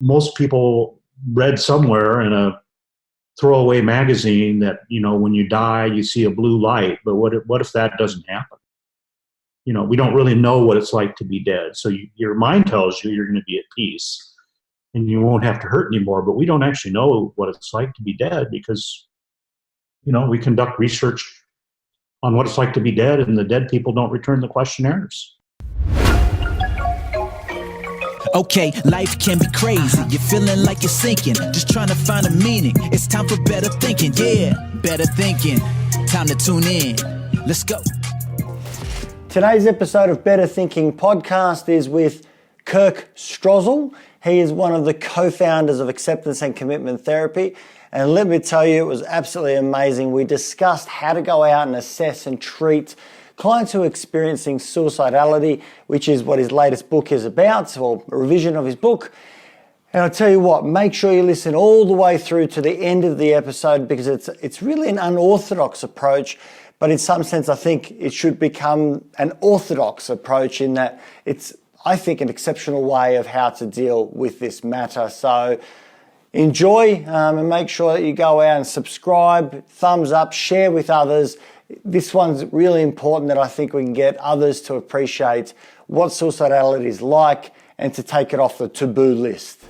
most people read somewhere in a throwaway magazine that, when you die, you see a blue light. But what if that doesn't happen? We don't really know what it's like to be dead. So your mind tells you you're going to be at peace and you won't have to hurt anymore. But we don't actually know what it's like to be dead because, we conduct research on what it's like to be dead, and the dead people don't return the questionnaires. Okay, life can be crazy. You're feeling like you're sinking, just trying to find a meaning. It's time for better thinking, yeah, better thinking. Time to tune in. Let's go. Today's episode of Better Thinking podcast is with Kirk Strosahl. He is one of the co-founders of Acceptance and Commitment Therapy. And let me tell you, it was absolutely amazing. We discussed how to go out and assess and treat clients who are experiencing suicidality, which is what his latest book is about, or a revision of his book. And I'll tell you what, make sure you listen all the way through to the end of the episode, because it's really an unorthodox approach, but in some sense I think it should become an orthodox approach in that it's, I think, an exceptional way of how to deal with this matter. So enjoy and make sure that you go out and subscribe, thumbs up, share with others. This one's really important that I think we can get others to appreciate what suicidality is like and to take it off the taboo list.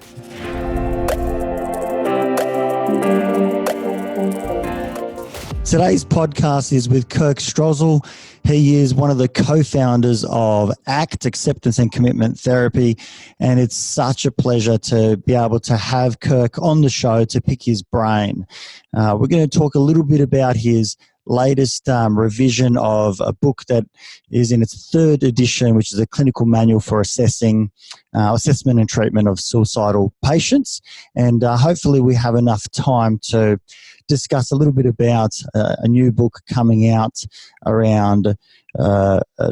Today's podcast is with Kirk Strosahl. He is one of the co-founders of ACT, Acceptance and Commitment Therapy, and it's such a pleasure to be able to have Kirk on the show to pick his brain. We're going to talk a little bit about his latest revision of a book that is in its third edition, which is a clinical manual for assessment and treatment of suicidal patients. And hopefully we have enough time to discuss a little bit about a new book coming out around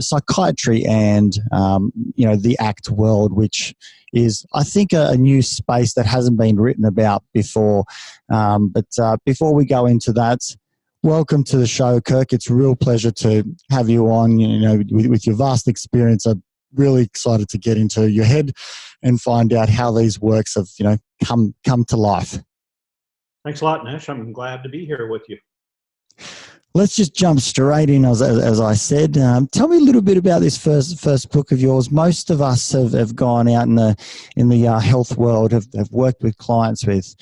psychiatry and the ACT world, which is, I think, a new space that hasn't been written about before. But before we go into that, welcome to the show, Kirk. It's a real pleasure to have you on. With your vast experience, I'm really excited to get into your head and find out how these works have, come to life. Thanks a lot, Nesh. I'm glad to be here with you. Let's just jump straight in, as I said. Tell me a little bit about this first book of yours. Most of us have gone out in the health world, have worked with clients with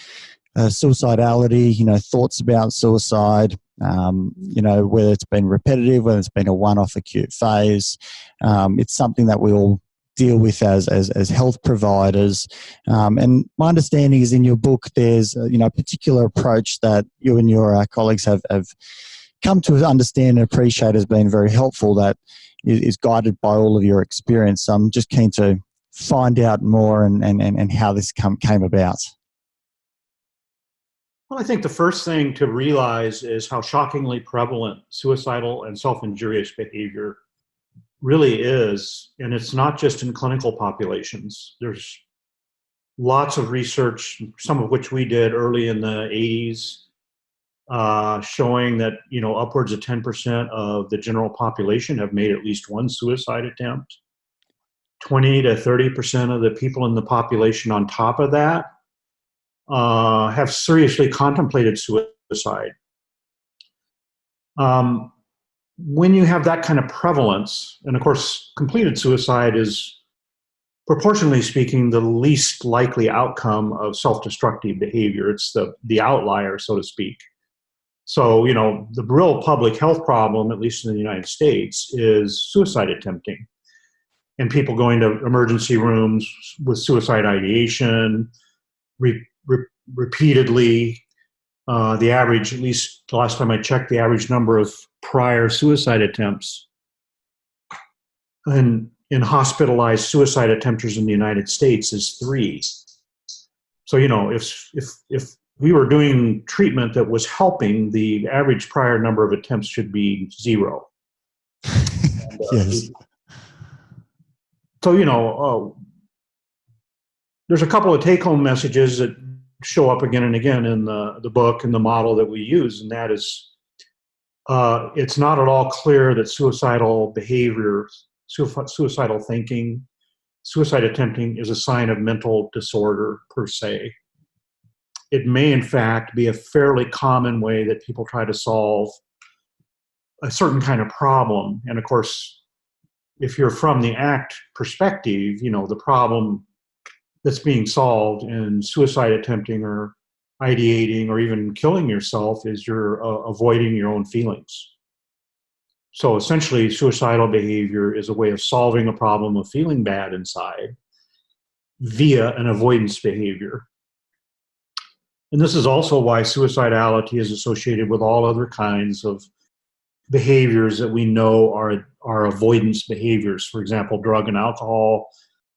suicidality, thoughts about suicide, whether it's been repetitive, whether it's been a one-off acute phase. It's something that we all deal with as health providers. And my understanding is in your book, there's a particular approach that you and your colleagues have come to understand and appreciate as being very helpful, that is guided by all of your experience. So I'm just keen to find out more and how this came about. Well, I think the first thing to realize is how shockingly prevalent suicidal and self-injurious behavior really is. And it's not just in clinical populations. There's lots of research, some of which we did early in the 80s, showing that, upwards of 10% of the general population have made at least one suicide attempt. 20 to 30% of the people in the population on top of that have seriously contemplated suicide. When you have that kind of prevalence, and of course, completed suicide is, proportionally speaking, the least likely outcome of self-destructive behavior. It's the outlier, so to speak. So, the real public health problem, at least in the United States, is suicide attempting. And people going to emergency rooms with suicide ideation, repeatedly. The average, at least the last time I checked, the average number of prior suicide attempts in hospitalized suicide attempters in the United States is 3. So, if we were doing treatment that was helping, the average prior number of attempts should be 0. And, yes. So, there's a couple of take-home messages that show up again and again in the book and the model that we use, and that is, it's not at all clear that suicidal behavior, suicidal thinking, suicide attempting is a sign of mental disorder per se. It may, in fact, be a fairly common way that people try to solve a certain kind of problem. And of course, if you're from the ACT perspective, the problem that's being solved in suicide attempting or ideating or even killing yourself is you're avoiding your own feelings. So essentially, suicidal behavior is a way of solving a problem of feeling bad inside via an avoidance behavior. And this is also why suicidality is associated with all other kinds of behaviors that we know are avoidance behaviors. For example, drug and alcohol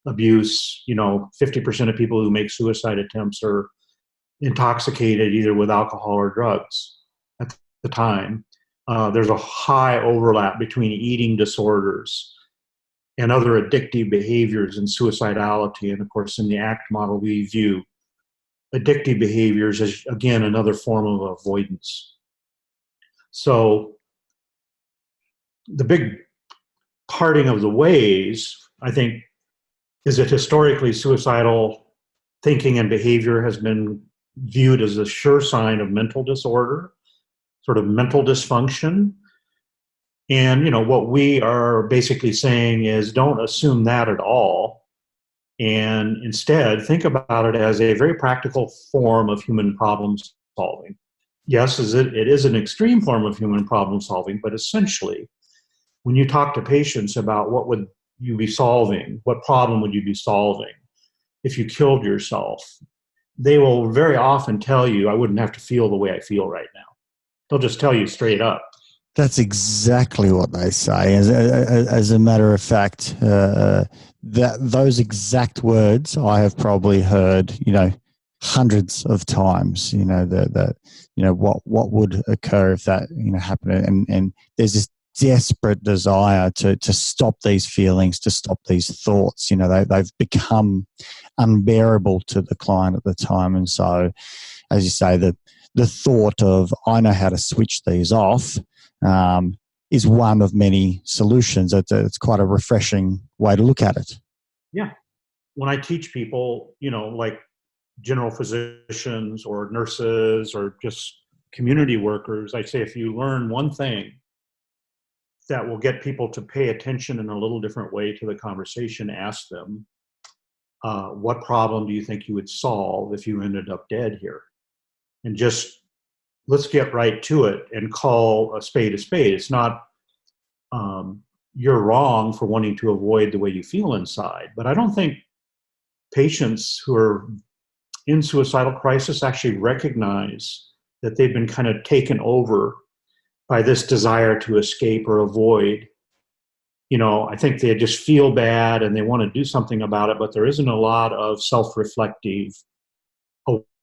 abuse. 50% of people who make suicide attempts are intoxicated either with alcohol or drugs at the time. There's a high overlap between eating disorders and other addictive behaviors and suicidality. And of course, in the ACT model, we view addictive behaviors as, again, another form of avoidance. So the big parting of the ways, I think, is that historically suicidal thinking and behavior has been viewed as a sure sign of mental disorder, sort of mental dysfunction. And, what we are basically saying is don't assume that at all. And instead, think about it as a very practical form of human problem solving. Yes, it is an extreme form of human problem solving, but essentially, when you talk to patients about what would you be solving, what problem would you be solving if you killed yourself, they will very often tell you, I wouldn't have to feel the way I feel right now. They'll just tell you straight up. That's exactly what they say. As a matter of fact, those exact words I have probably heard, hundreds of times. What would occur if that happened, and there's this desperate desire to stop these feelings, to stop these thoughts. They've become unbearable to the client at the time, and so, as you say, the thought of I know how to switch these off is one of many solutions. It's quite a refreshing way to look at it. Yeah. When I teach people, like general physicians or nurses or just community workers, I say if you learn one thing that will get people to pay attention in a little different way to the conversation, ask them, what problem do you think you would solve if you ended up dead here? And just let's get right to it and call a spade a spade. It's not you're wrong for wanting to avoid the way you feel inside. But I don't think patients who are in suicidal crisis actually recognize that they've been kind of taken over by this desire to escape or avoid. I think they just feel bad and they want to do something about it, but there isn't a lot of self-reflective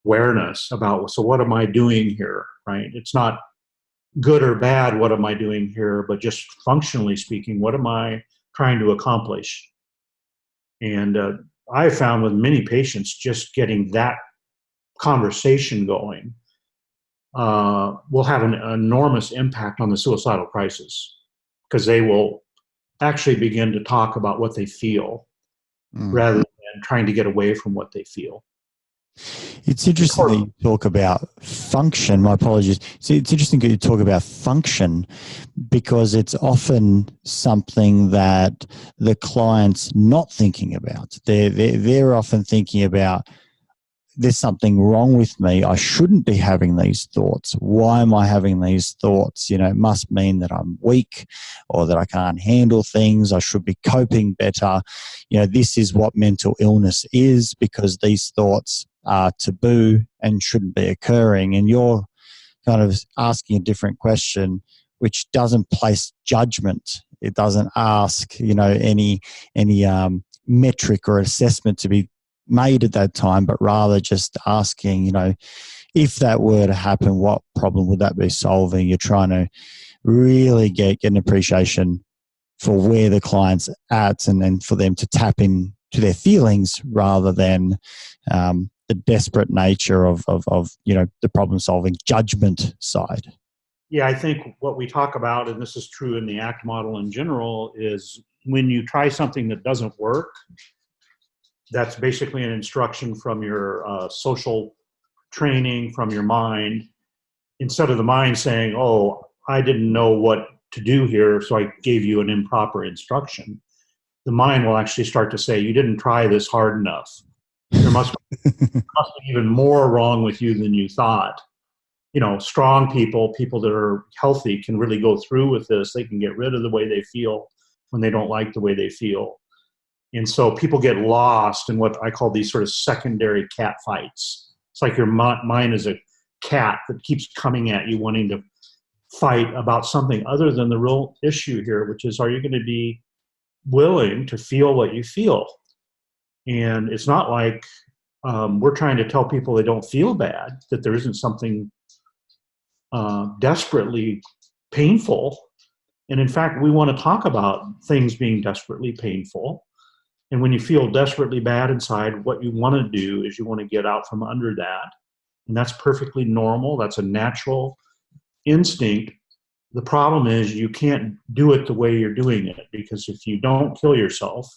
awareness about, so what am I doing here, right? It's not good or bad, what am I doing here, but just functionally speaking, what am I trying to accomplish? And I found with many patients, just getting that conversation going will have an enormous impact on the suicidal crisis, because they will actually begin to talk about what they feel rather than trying to get away from what they feel. It's interesting that you talk about function. My apologies. See, it's interesting that you talk about function, because it's often something that the client's not thinking about. They're often thinking about, there's something wrong with me. I shouldn't be having these thoughts. Why am I having these thoughts? It must mean that I'm weak or that I can't handle things. I should be coping better. This is what mental illness is, because these thoughts are taboo and shouldn't be occurring. And you're kind of asking a different question, which doesn't place judgment. It doesn't ask, any metric or assessment to be made at that time, but rather just asking, if that were to happen, what problem would that be solving? You're trying to really get an appreciation for where the client's at, and then for them to tap into their feelings rather than the desperate nature of the problem solving judgment side. Yeah, I think what we talk about, and this is true in the ACT model in general, is when you try something that doesn't work, that's basically an instruction from your social training, from your mind, instead of the mind saying, oh, I didn't know what to do here, so I gave you an improper instruction. The mind will actually start to say, you didn't try this hard enough. There must be even more wrong with you than you thought. You know, strong people that are healthy can really go through with this. They can get rid of the way they feel when they don't like the way they feel. And so people get lost in what I call these sort of secondary cat fights. It's like your mind is a cat that keeps coming at you wanting to fight about something other than the real issue here, which is, are you going to be willing to feel what you feel? And it's not like we're trying to tell people they don't feel bad, that there isn't something desperately painful. And in fact, we want to talk about things being desperately painful. And when you feel desperately bad inside, what you want to do is you want to get out from under that. And that's perfectly normal. That's a natural instinct. The problem is you can't do it the way you're doing it, because if you don't kill yourself,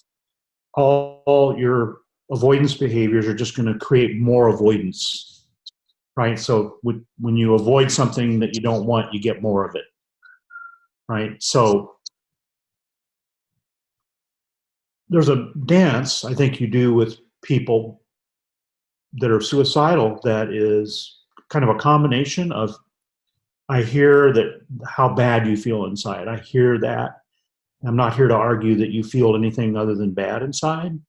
all your avoidance behaviors are just going to create more avoidance, right? So when you avoid something that you don't want, you get more of it, right? So there's a dance I think you do with people that are suicidal that is kind of a combination of, I hear that how bad you feel inside. I hear that. I'm not here to argue that you feel anything other than bad inside.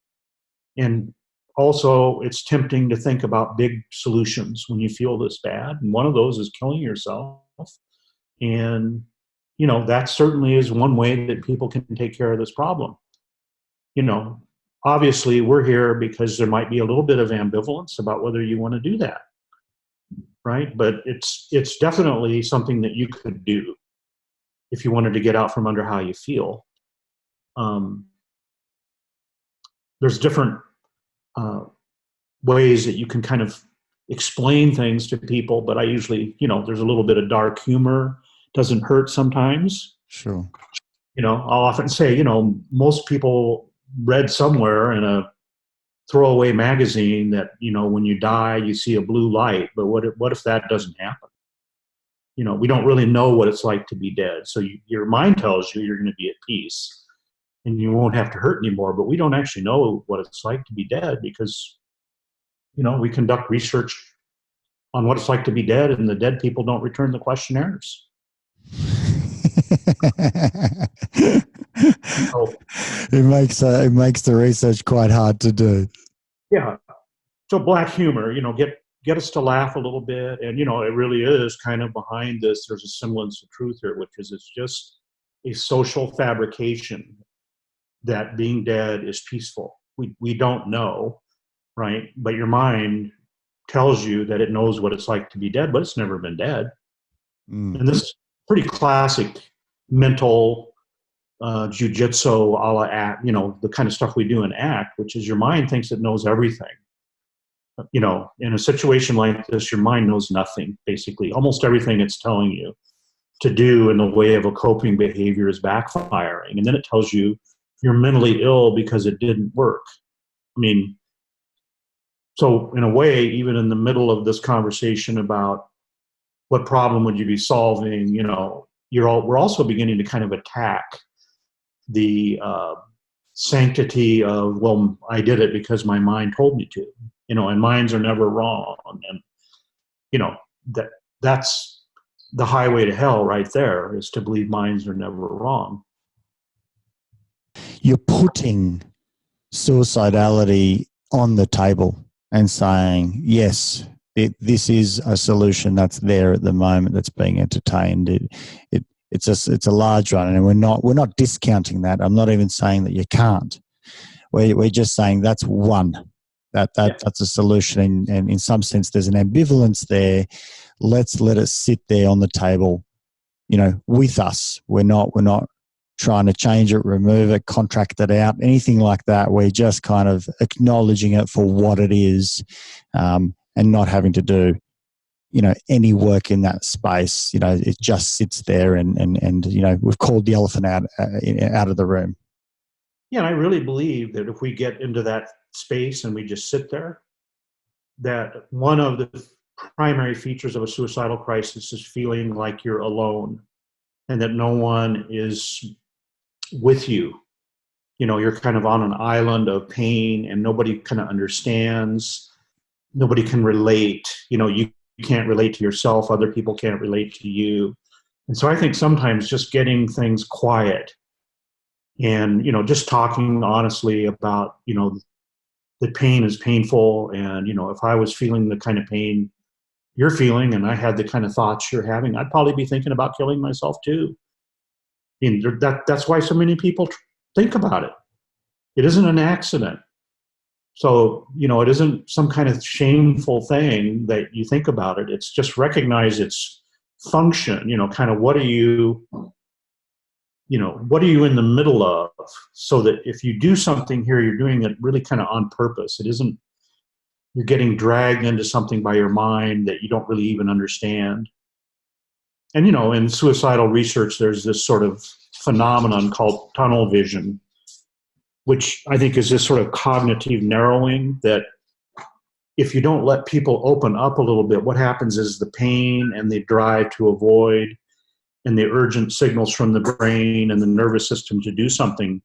And also, it's tempting to think about big solutions when you feel this bad. And one of those is killing yourself. And, you know, that certainly is one way that people can take care of this problem. You know, obviously, we're here because there might be a little bit of ambivalence about whether you want to do that. Right? But it's definitely something that you could do if you wanted to get out from under how you feel. There's different ways that you can kind of explain things to people, but I usually, you know, there's a little bit of dark humor. Doesn't hurt sometimes. Sure. You know, I'll often say, you know, most people read somewhere in a throwaway magazine that, you know, when you die, you see a blue light. But what if that doesn't happen? You know, we don't really know what it's like to be dead. So your mind tells you you're going to be at peace and you won't have to hurt anymore. But we don't actually know what it's like to be dead because, you know, we conduct research on what it's like to be dead, and the dead people don't return the questionnaires. So, it makes the research quite hard to do. Yeah. So black humor, you know, get us to laugh a little bit. And, you know, it really is kind of behind this, there's a semblance of truth here, which is it's just a social fabrication that being dead is peaceful. We don't know, right? But your mind tells you that it knows what it's like to be dead, but it's never been dead. And this is pretty classic mental jujitsu a la act, you know, the kind of stuff we do in ACT, which is your mind thinks it knows everything. You know, in a situation like this, your mind knows nothing, basically. Almost everything it's telling you to do in the way of a coping behavior is backfiring. And then it tells you you're mentally ill because it didn't work. I mean, so in a way, even in the middle of this conversation about what problem would you be solving, you know, we're also beginning to kind of attack the sanctity of, well, I did it because my mind told me to, you know, and minds are never wrong. And, you know, that's the highway to hell right there, is to believe minds are never wrong. You're putting suicidality on the table and saying, yes, this is a solution that's there at the moment that's being entertained. It's a large one, and we're not discounting that. I'm not even saying that you can't. We're just saying that's one. That's a solution, and in some sense there's an ambivalence there. Let's let it sit there on the table, you know, with us. We're not trying to change it, remove it, contract it out, anything like that. We're just kind of acknowledging it for what it is, and not having to do, you know, any work in that space. You know, it just sits there, and you know, we've called the elephant out of the room. Yeah, and I really believe that if we get into that space and we just sit there, that one of the primary features of a suicidal crisis is feeling like you're alone and that no one is with you. You know, you're kind of on an island of pain and nobody kind of understands. Nobody can relate. You know, you can't relate to yourself. Other people can't relate to you. And so I think sometimes just getting things quiet and, you know, just talking honestly about, you know, the pain is painful. And, you know, if I was feeling the kind of pain you're feeling and I had the kind of thoughts you're having, I'd probably be thinking about killing myself too. I mean, that's why so many people think about it. It isn't an accident. So, you know, it isn't some kind of shameful thing that you think about it. It's just recognize its function, you know, kind of what are you in the middle of, so that if you do something here, you're doing it really kind of on purpose. It isn't, you're getting dragged into something by your mind that you don't really even understand. And, you know, in suicidal research, there's this sort of phenomenon called tunnel vision, which I think is this sort of cognitive narrowing that if you don't let people open up a little bit, what happens is the pain and the drive to avoid and the urgent signals from the brain and the nervous system to do something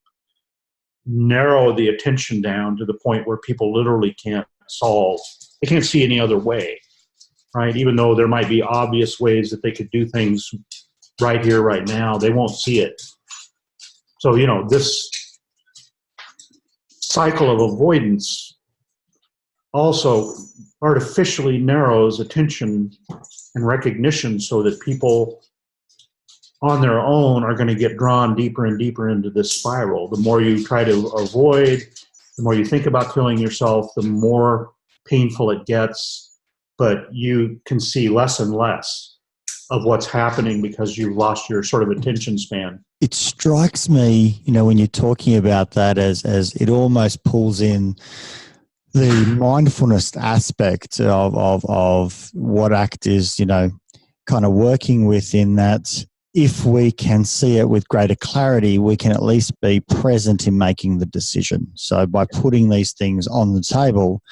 narrow the attention down to the point where people literally can't they can't see any other way, right? Even though there might be obvious ways that they could do things right here, right now, they won't see it. So, you know, this cycle of avoidance also artificially narrows attention and recognition so that people on their own are going to get drawn deeper and deeper into this spiral. The more you try to avoid, the more you think about killing yourself, the more painful it gets, but you can see less and less of what's happening because you've lost your sort of attention span. It strikes me, you know, when you're talking about that as it almost pulls in the mindfulness aspect of what ACT is, you know, kind of working with, in that if we can see it with greater clarity, we can at least be present in making the decision. So by putting these things on the table,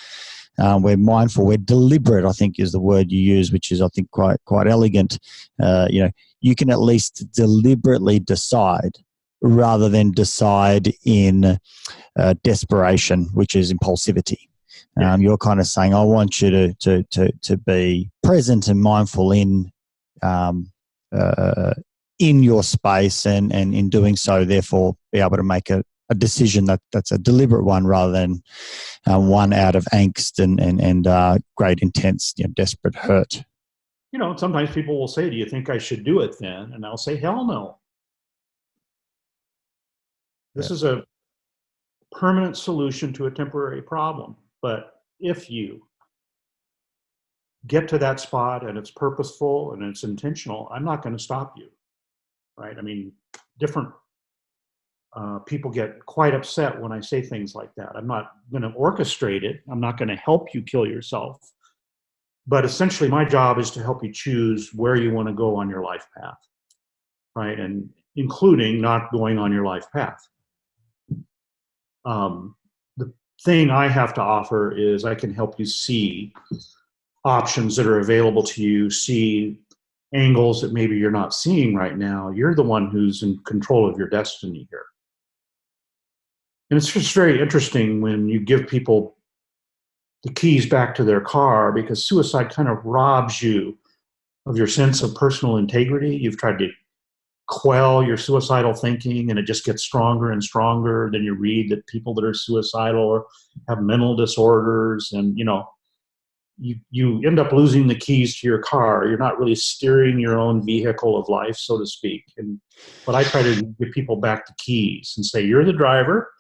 we're mindful, we're deliberate, I think is the word you use, which is, I think, quite elegant. You know, you can at least deliberately decide rather than decide in desperation, which is impulsivity. You're kind of saying, I want you to be present and mindful in your space, and in doing so, therefore, be able to make a decision that's a deliberate one rather than one out of angst and great intense, you know, desperate hurt. You know, sometimes people will say, do you think I should do it then? And I'll say, hell no. This is a permanent solution to a temporary problem. But if you get to that spot and it's purposeful and it's intentional, I'm not going to stop you, right? I mean, different people get quite upset when I say things like that. I'm not going to orchestrate it. I'm not going to help you kill yourself. But essentially, my job is to help you choose where you want to go on your life path, right? And including not going on your life path. The thing I have to offer is I can help you see options that are available to you, see angles that maybe you're not seeing right now. You're the one who's in control of your destiny here. And it's just very interesting when you give people the keys back to their car, because suicide kind of robs you of your sense of personal integrity. You've tried to quell your suicidal thinking, and it just gets stronger and stronger. Then you read that people that are suicidal or have mental disorders, and you know, you end up losing the keys to your car. You're not really steering your own vehicle of life, so to speak. But I try to give people back the keys and say, you're the driver.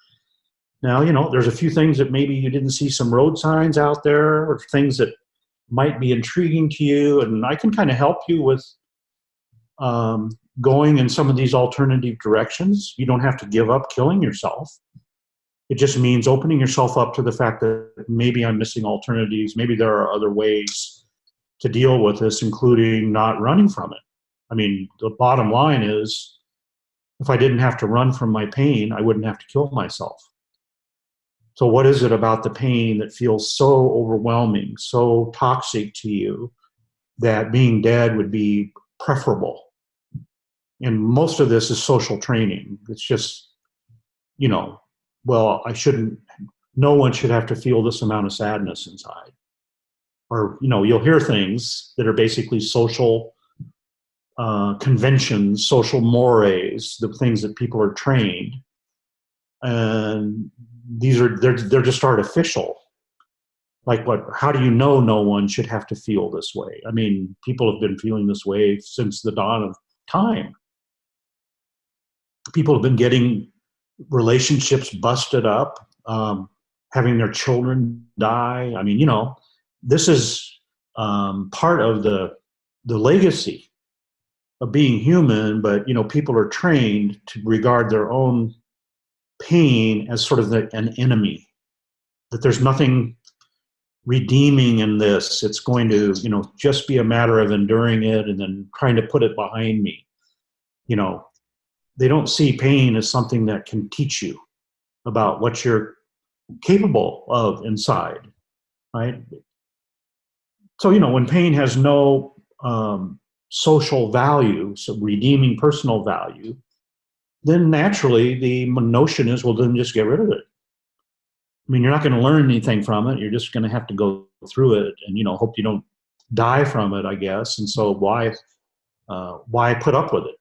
Now, you know, there's a few things that maybe you didn't see some road signs out there, or things that might be intriguing to you, and I can kind of help you with going in some of these alternative directions. You don't have to give up killing yourself. It just means opening yourself up to the fact that maybe I'm missing alternatives. Maybe there are other ways to deal with this, including not running from it. I mean, the bottom line is, If I didn't have to run from my pain, I wouldn't have to kill myself. So what is it about the pain that feels so overwhelming, so toxic to you, that being dead would be preferable? And most of this is social training. It's just, well, no one should have to feel this amount of sadness inside. Or, you'll hear things that are basically social conventions, social mores, the things that people are trained. And they're just artificial. Like how do you know no one should have to feel this way? I mean, people have been feeling this way since the dawn of time. People have been getting relationships busted up, having their children die. I mean, this is part of the legacy of being human, but, people are trained to regard their own pain as sort of an enemy, that there's nothing redeeming in this. It's going to, just be a matter of enduring it and then trying to put it behind me. They don't see pain as something that can teach you about what you're capable of inside, right? So, when pain has no social value, so redeeming personal value, then naturally the notion is, well, then just get rid of it. I mean, you're not going to learn anything from it. You're just going to have to go through it and, hope you don't die from it, I guess. And so why put up with it?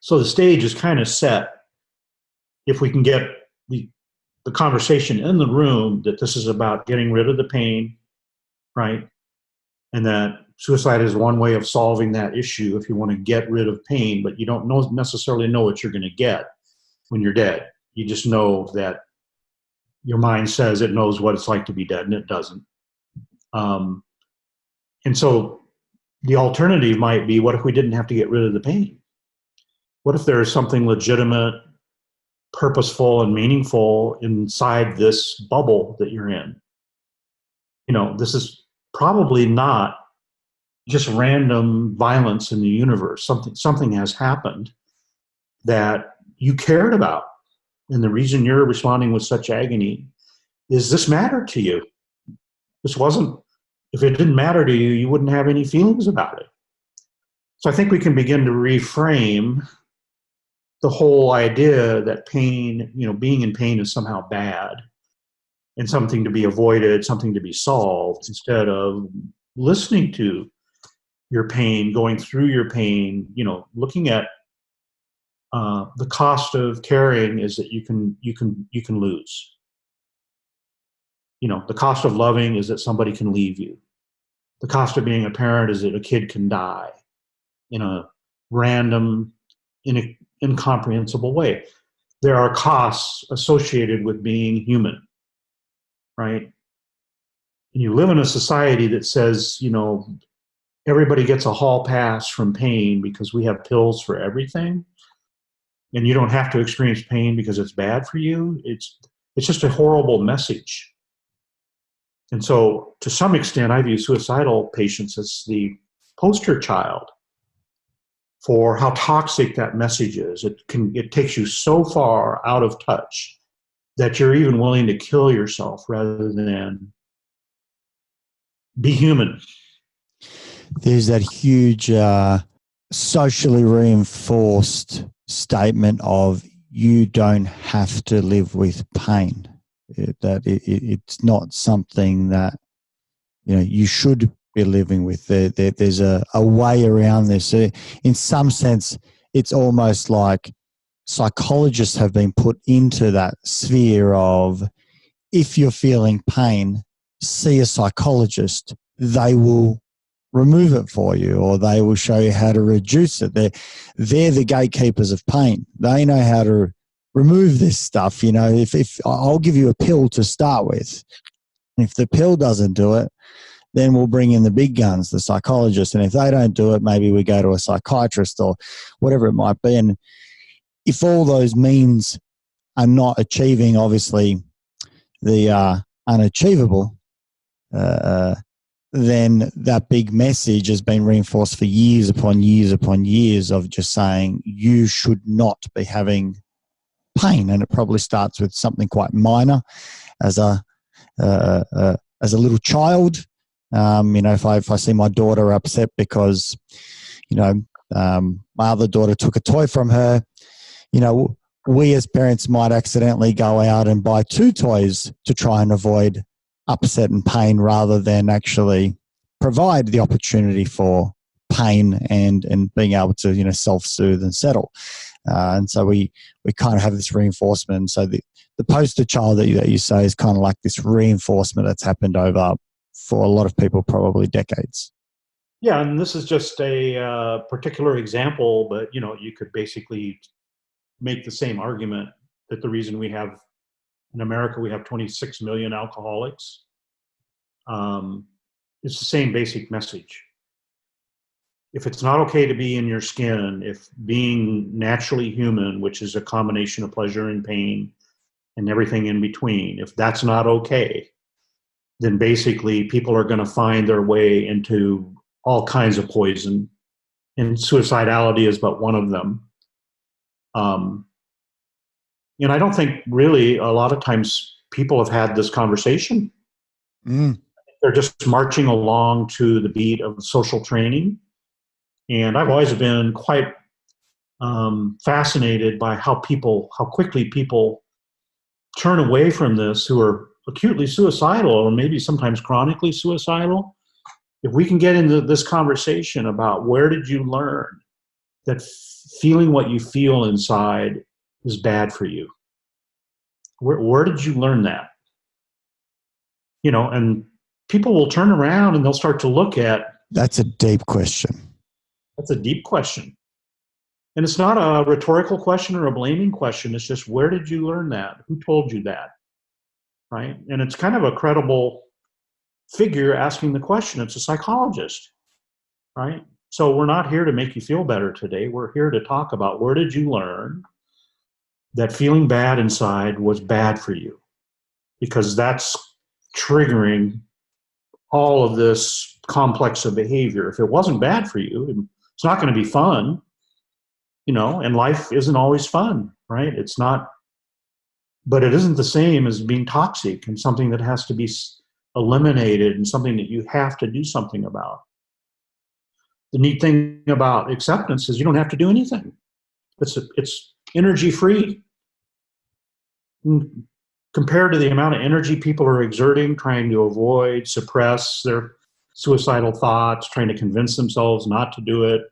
So the stage is kind of set. If we can get the conversation in the room that this is about getting rid of the pain, right? And that suicide is one way of solving that issue if you want to get rid of pain, but you don't necessarily know what you're going to get when you're dead. You just know that your mind says it knows what it's like to be dead, and it doesn't. And so the alternative might be, what if we didn't have to get rid of the pain? What if there is something legitimate, purposeful, and meaningful inside this bubble that you're in? This is probably not just random violence in the universe. Something has happened that you cared about. And the reason you're responding with such agony is this mattered to you. If it didn't matter to you, you wouldn't have any feelings about it. So I think we can begin to reframe the whole idea that pain, being in pain is somehow bad and something to be avoided, something to be solved, instead of listening to your pain, going through your pain, looking at the cost of caring is that you can lose. The cost of loving is that somebody can leave you. The cost of being a parent is that a kid can die in a random, incomprehensible way. There are costs associated with being human, right? And you live in a society that says, everybody gets a hall pass from pain because we have pills for everything, and you don't have to experience pain because it's bad for you. It's just a horrible message. And so to some extent, I view suicidal patients as the poster child for how toxic that message is. It takes you so far out of touch that you're even willing to kill yourself rather than be human. There's that huge socially reinforced statement of you don't have to live with pain. It's not something that you should be living with. There's a way around this. In some sense, it's almost like psychologists have been put into that sphere of, if you're feeling pain, see a psychologist. They will remove it for you, or they will show you how to reduce it. They're the gatekeepers of pain. They know how to remove this stuff. If I'll give you a pill to start with, if the pill doesn't do it, then we'll bring in the big guns, the psychologists. And if they don't do it, maybe we go to a psychiatrist or whatever it might be. And if all those means are not achieving, obviously, the unachievable, then that big message has been reinforced for years upon years upon years of just saying you should not be having pain. And it probably starts with something quite minor as a little child. If I see my daughter upset because, my other daughter took a toy from her, we as parents might accidentally go out and buy 2 toys to try and avoid upset and pain rather than actually provide the opportunity for pain and being able to, self-soothe and settle. And so we kind of have this reinforcement. And so the poster child that you say is kind of like this reinforcement that's happened over, for a lot of people, probably decades. Yeah, and this is just a particular example, but you could basically make the same argument that the reason we have, in America, we have 26 million alcoholics. It's the same basic message. If it's not okay to be in your skin, if being naturally human, which is a combination of pleasure and pain and everything in between, if that's not okay, then basically people are going to find their way into all kinds of poison, and suicidality is but one of them. And I don't think really a lot of times people have had this conversation. They're just marching along to the beat of social training. And I've always been quite fascinated by how quickly people turn away from this who are acutely suicidal or maybe sometimes chronically suicidal. If we can get into this conversation about where did you learn that feeling what you feel inside is bad for you? Where did you learn that? And people will turn around and they'll start to look at. That's a deep question. That's a deep question. And it's not a rhetorical question or a blaming question. It's just, where did you learn that? Who told you that? Right? And it's kind of a credible figure asking the question. It's a psychologist, right? So we're not here to make you feel better today. We're here to talk about, where did you learn that feeling bad inside was bad for you? Because that's triggering all of this complex of behavior. If it wasn't bad for you, it's not going to be fun, and life isn't always fun, right? It's not, but it isn't the same as being toxic and something that has to be eliminated and something that you have to do something about. The neat thing about acceptance is you don't have to do anything. It's energy free. Compared to the amount of energy people are exerting, trying to avoid, suppress their suicidal thoughts, trying to convince themselves not to do it.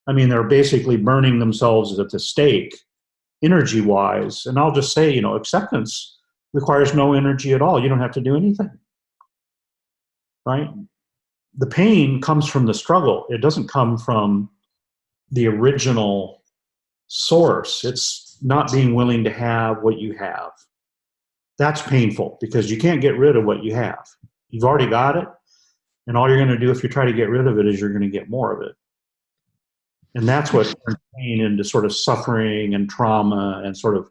I mean, they're basically burning themselves at the stake, energy-wise. And I'll just say, acceptance requires no energy at all. You don't have to do anything, right? The pain comes from the struggle. It doesn't come from the original source. It's not being willing to have what you have. That's painful because you can't get rid of what you have. You've already got it. And all you're going to do if you try to get rid of it is you're going to get more of it. And that's what turns pain into sort of suffering and trauma and sort of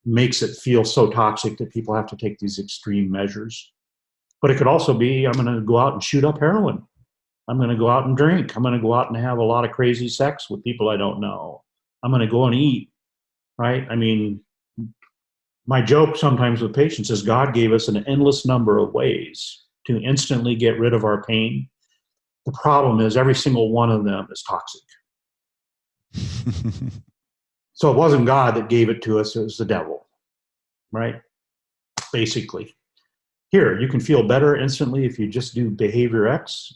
makes it feel so toxic that people have to take these extreme measures. But it could also be, I'm going to go out and shoot up heroin. I'm going to go out and drink. I'm going to go out and have a lot of crazy sex with people I don't know. I'm going to go and eat, right? I mean, my joke sometimes with patients is God gave us an endless number of ways to instantly get rid of our pain. The problem is every single one of them is toxic. So it wasn't God that gave it to us, it was the devil, right? Basically. Here, you can feel better instantly if you just do behavior X.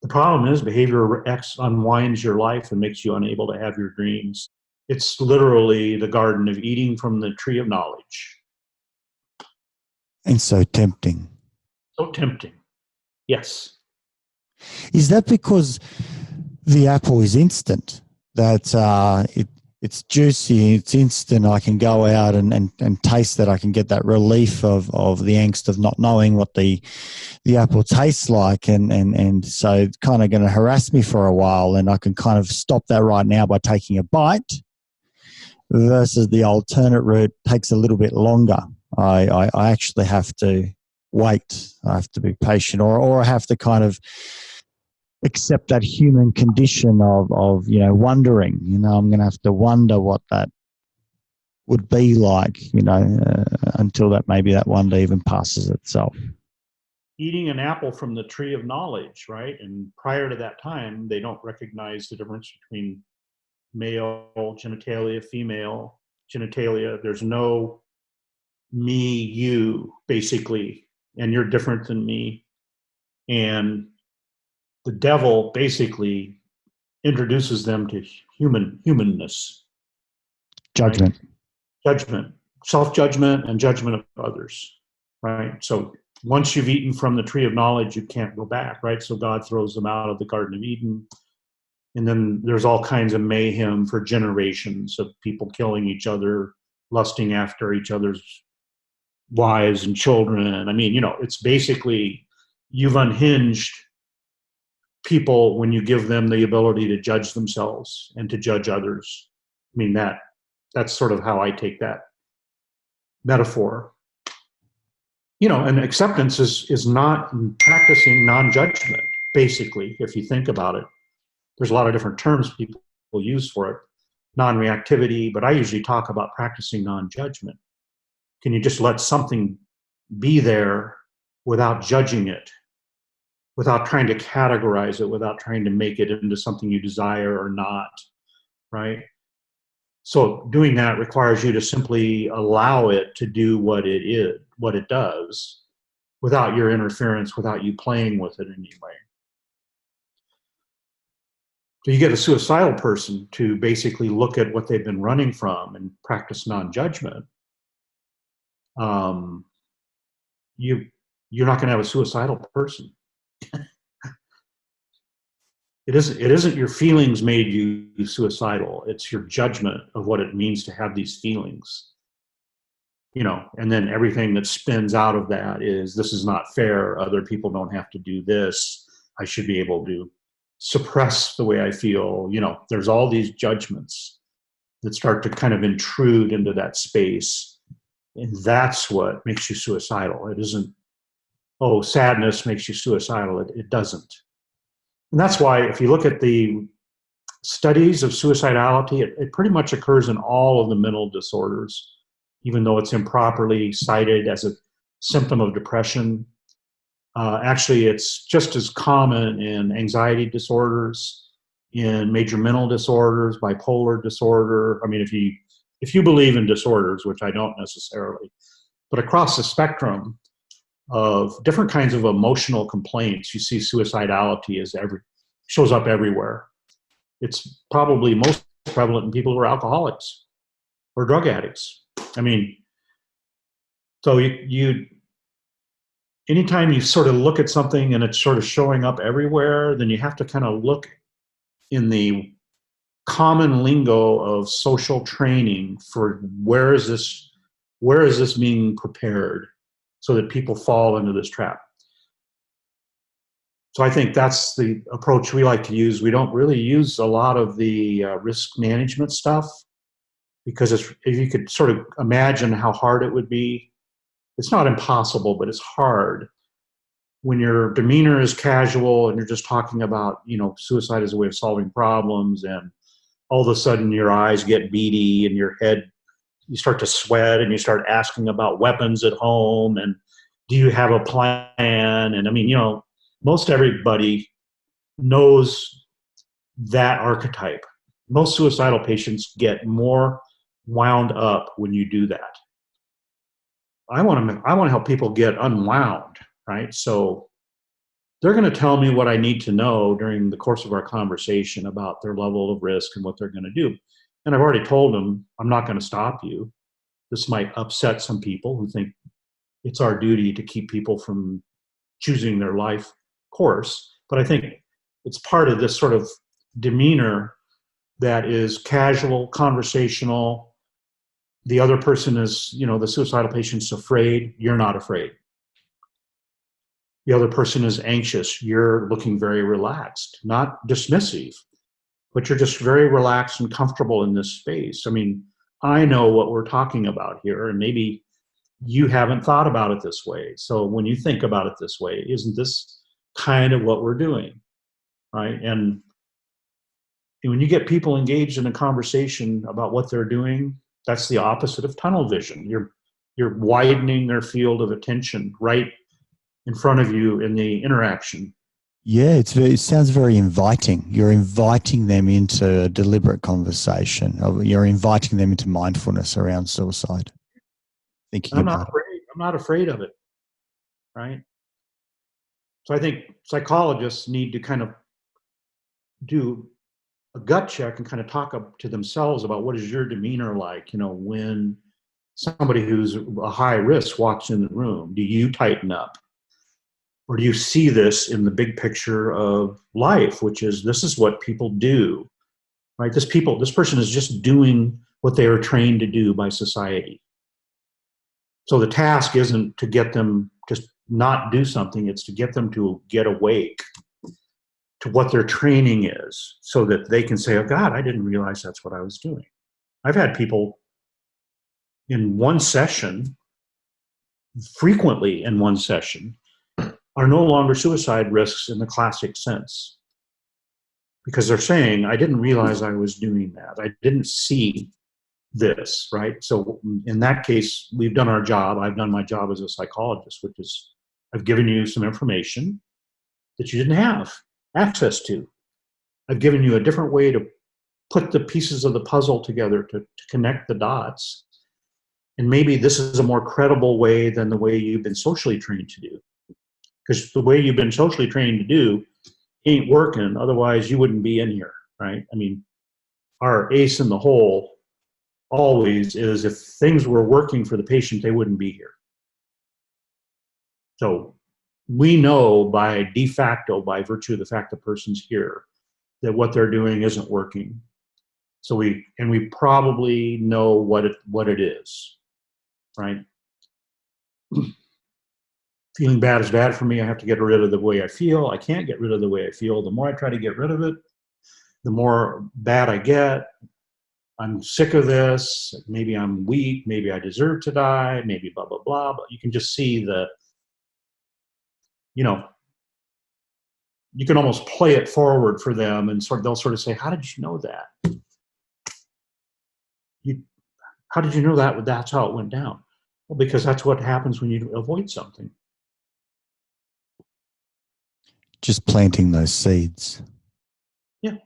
The problem is behavior X unwinds your life and makes you unable to have your dreams. It's literally the garden of eating from the tree of knowledge. And so tempting. So tempting. Yes. Is that because the apple is instant? That it's juicy, it's instant. I can go out and taste it. I can get that relief of the angst of not knowing what the apple tastes like. And so it's kind of going to harass me for a while. And I can kind of stop that right now by taking a bite, versus the alternate route takes a little bit longer. I actually have to wait. I have to be patient, or I have to kind of accept that human condition of wondering. I'm going to have to wonder what that would be like, until maybe that wonder even passes itself. Eating an apple from the tree of knowledge, right? And prior to that time, they don't recognize the difference between male genitalia, female genitalia. There's no me, you, basically, and you're different than me. And the devil basically introduces them to humanness. Judgment. Right? Judgment, self-judgment, and judgment of others, right? So once you've eaten from the tree of knowledge, you can't go back, right? So God throws them out of the Garden of Eden. And then there's all kinds of mayhem for generations of people killing each other, lusting after each other's wives and children. I mean, it's basically you've unhinged people when you give them the ability to judge themselves and to judge others. I mean, that's sort of how I take that metaphor. And acceptance is not practicing non-judgment, basically, if you think about it. There's a lot of different terms people use for it. Non-reactivity, but I usually talk about practicing non-judgment. Can you just let something be there without judging it, without trying to categorize it, without trying to make it into something you desire or not, right? So doing that requires you to simply allow it to do what it does, without your interference, without you playing with it in any way. So you get a suicidal person to basically look at what they've been running from and practice non-judgment. You're not going to have a suicidal person. It isn't your feelings made you suicidal. It's your judgment of what it means to have these feelings. And then everything that spins out of that is, this is not fair. Other people don't have to do this. I should be able to suppress the way I feel. There's all these judgments that start to kind of intrude into that space. And that's what makes you suicidal. It isn't, sadness makes you suicidal. It doesn't. And that's why if you look at the studies of suicidality, it pretty much occurs in all of the mental disorders, even though it's improperly cited as a symptom of depression. Actually, it's just as common in anxiety disorders, in major mental disorders, bipolar disorder. I mean, if you believe in disorders, which I don't necessarily, but across the spectrum of different kinds of emotional complaints, you see suicidality shows up everywhere. It's probably most prevalent in people who are alcoholics or drug addicts. I mean, so anytime you sort of look at something and it's sort of showing up everywhere, then you have to kind of look in the common lingo of social training for where is this being prepared so that people fall into this trap. So I think that's the approach we like to use. We don't really use a lot of the risk management stuff, because if you could sort of imagine how hard it would be, it's not impossible, but it's hard when your demeanor is casual and you're just talking about, suicide as a way of solving problems, and all of a sudden your eyes get beady and your head, you start to sweat and you start asking about weapons at home and do you have a plan? And I mean, most everybody knows that archetype. Most suicidal patients get more wound up when you do that. I want to help people get unwound, right? So they're going to tell me what I need to know during the course of our conversation about their level of risk and what they're going to do. And I've already told them, I'm not going to stop you. This might upset some people who think it's our duty to keep people from choosing their life course. But I think it's part of this sort of demeanor that is casual, conversational. The other person is, the suicidal patient's afraid. You're not afraid. The other person is anxious. You're looking very relaxed, not dismissive, but you're just very relaxed and comfortable in this space. I mean, I know what we're talking about here, and maybe you haven't thought about it this way. So when you think about it this way, isn't this kind of what we're doing, right? And when you get people engaged in a conversation about what they're doing, that's the opposite of tunnel vision. You're widening their field of attention right in front of you in the interaction. Yeah, it sounds very inviting. You're inviting them into a deliberate conversation. You're inviting them into mindfulness around suicide. Thinking I'm not about it. afraid. I'm not afraid of it, right? So I think psychologists need to kind of do a gut check and kind of talk up to themselves about what is your demeanor like, when somebody who's a high risk walks in the room. Do you tighten up? Or do you see this in the big picture of life, which is this is what people do, right? This person is just doing what they are trained to do by society. So the task isn't to get them to not do something, it's to get them to get awake to what their training is so that they can say, oh God, I didn't realize that's what I was doing. I've had people in one session, frequently in one session, are no longer suicide risks in the classic sense. Because they're saying, I didn't realize I was doing that. I didn't see this, right? So in that case, we've done our job. I've done my job as a psychologist, which is I've given you some information that you didn't have access to. I've given you a different way to put the pieces of the puzzle together to connect the dots. And maybe this is a more credible way than the way you've been socially trained to do. Because the way you've been socially trained to do ain't working. Otherwise, you wouldn't be in here, right? I mean, our ace in the hole always is if things were working for the patient, they wouldn't be here. So we know by de facto, by virtue of the fact the person's here, that what they're doing isn't working. So we probably know what it is, right? Feeling bad is bad for me. I have to get rid of the way I feel. I can't get rid of the way I feel. The more I try to get rid of it, the more bad I get. I'm sick of this. Maybe I'm weak. Maybe I deserve to die. Maybe blah, blah, blah. But you can just see you can almost play it forward for them, and they'll sort of say, how did you know that? How did you know that? That's how it went down. Well, because that's what happens when you avoid something. Just planting those seeds. Yeah.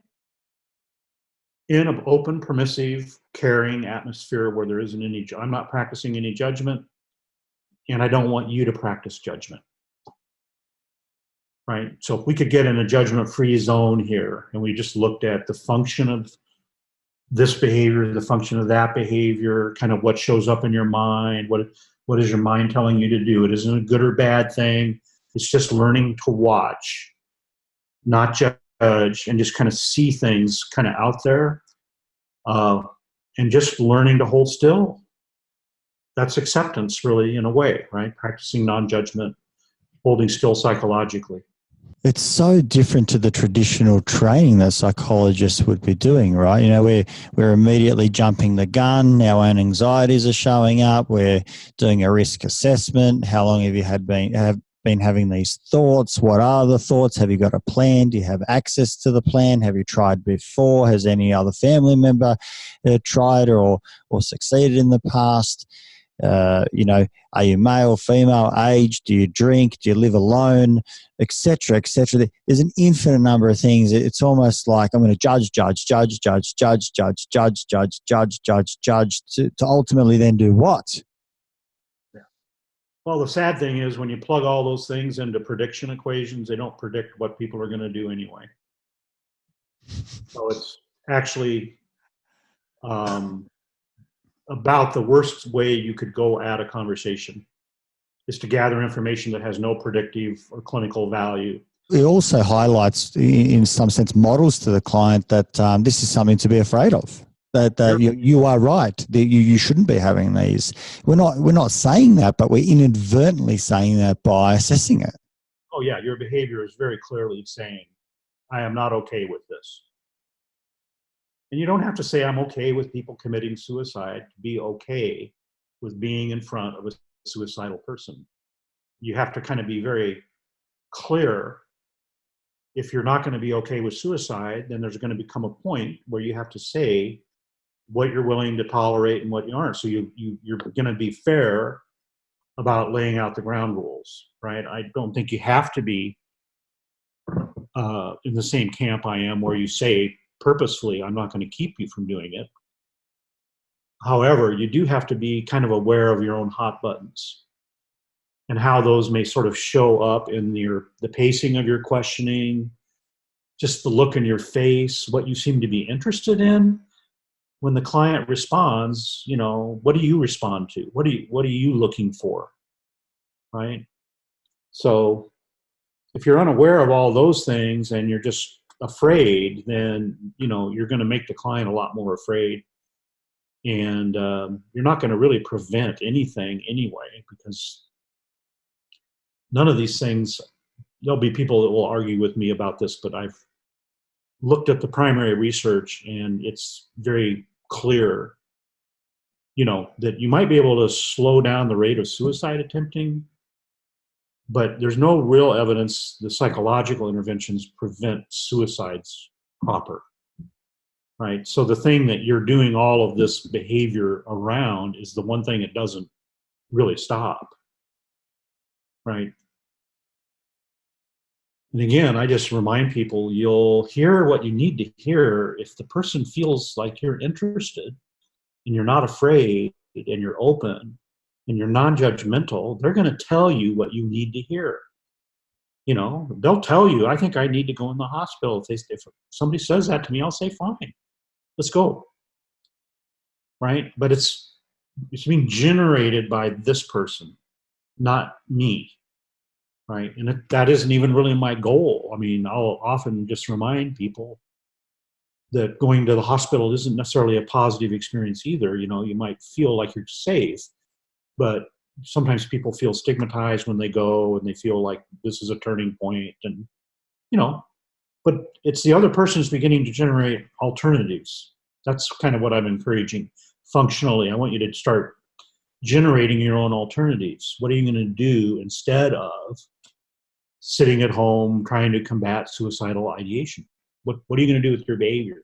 In an open, permissive, caring atmosphere where there isn't any, I'm not practicing any judgment, and I don't want you to practice judgment. Right? So if we could get in a judgment-free zone here, and we just looked at the function of this behavior, the function of that behavior, kind of what shows up in your mind, what is your mind telling you to do? It isn't a good or bad thing. It's just learning to watch, not judge, and just kind of see things kind of out there, and just learning to hold still. That's acceptance, really, in a way, right? Practicing non-judgment, holding still psychologically. It's so different to the traditional training that psychologists would be doing, right? We're immediately jumping the gun. Our own anxieties are showing up. We're doing a risk assessment. How long have you been having these thoughts? What are the thoughts? Have you got a plan? Do you have access to the plan? Have you tried before? Has any other family member tried or succeeded in the past? Are you male, female, age? Do you drink? Do you live alone? Etc. etc. There's an infinite number of things. It's almost like I'm going to judge to ultimately then do what? Yeah. Well, the sad thing is when you plug all those things into prediction equations, they don't predict what people are going to do anyway. So it's actually about the worst way you could go at a conversation is to gather information that has no predictive or clinical value. It also highlights, in some sense, models to the client that this is something to be afraid of. That Sure. you are right. That you shouldn't be having these. We're not saying that, but we're inadvertently saying that by assessing it. Oh yeah, your behavior is very clearly saying, I am not okay with this. And you don't have to say I'm okay with people committing suicide to be okay with being in front of a suicidal person. You have to kind of be very clear. If you're not going to be okay with suicide, then there's going to become a point where you have to say what you're willing to tolerate and what you aren't. So you're going to be fair about laying out the ground rules, right? I don't think you have to be in the same camp I am, where you say purposefully, I'm not going to keep you from doing it. However, you do have to be kind of aware of your own hot buttons and how those may sort of show up in the pacing of your questioning, just the look in your face, what you seem to be interested in. When the client responds, what do you respond to? What are you looking for, right? So if you're unaware of all those things and you're just afraid, then, you're going to make the client a lot more afraid. And you're not going to really prevent anything anyway, because none of these things, there'll be people that will argue with me about this, but I've looked at the primary research and it's very clear, that you might be able to slow down the rate of suicide attempting, but there's no real evidence the psychological interventions prevent suicides proper, right? So the thing that you're doing all of this behavior around is the one thing it doesn't really stop, right? And again, I just remind people, you'll hear what you need to hear. If the person feels like you're interested and you're not afraid and you're open and you're non-judgmental, they're going to tell you what you need to hear. They'll tell you, I think I need to go in the hospital. If somebody says that to me, I'll say, fine, let's go. Right? But it's being generated by this person, not me. Right? And that isn't even really my goal. I mean, I'll often just remind people that going to the hospital isn't necessarily a positive experience either. You might feel like you're safe, but sometimes people feel stigmatized when they go and they feel like this is a turning point. And, but it's the other person's beginning to generate alternatives. That's kind of what I'm encouraging functionally. I want you to start generating your own alternatives. What are you going to do instead of sitting at home trying to combat suicidal ideation? What are you going to do with your behavior?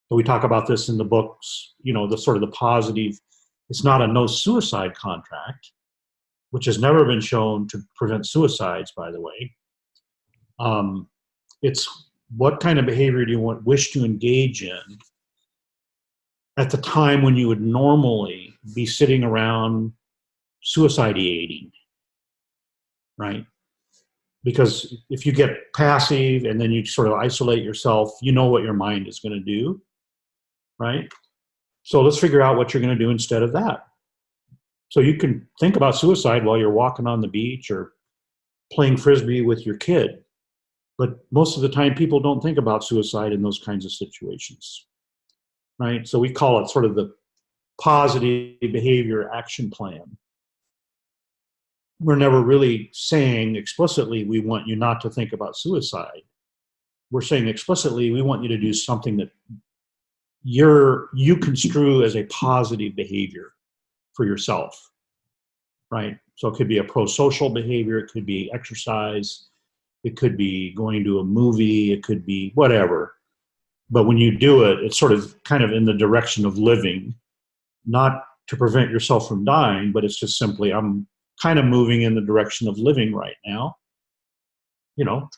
So we talk about this in the books, the sort of the positive. It's not a no suicide contract, which has never been shown to prevent suicides, by the way. It's what kind of behavior do you wish to engage in at the time when you would normally be sitting around suicidating, right? Because if you get passive and then you sort of isolate yourself, you know what your mind is going to do, right? So let's figure out what you're going to do instead of that. So you can think about suicide while you're walking on the beach or playing Frisbee with your kid. But most of the time, people don't think about suicide in those kinds of situations, right? So we call it sort of the positive behavior action plan. We're never really saying explicitly, we want you not to think about suicide. We're saying explicitly, we want you to do something that you construe as a positive behavior for yourself, right? So it could be a pro-social behavior, it could be exercise, it could be going to a movie, it could be whatever. But when you do it, it's sort of kind of in the direction of living, not to prevent yourself from dying, but it's just simply, I'm kind of moving in the direction of living right now.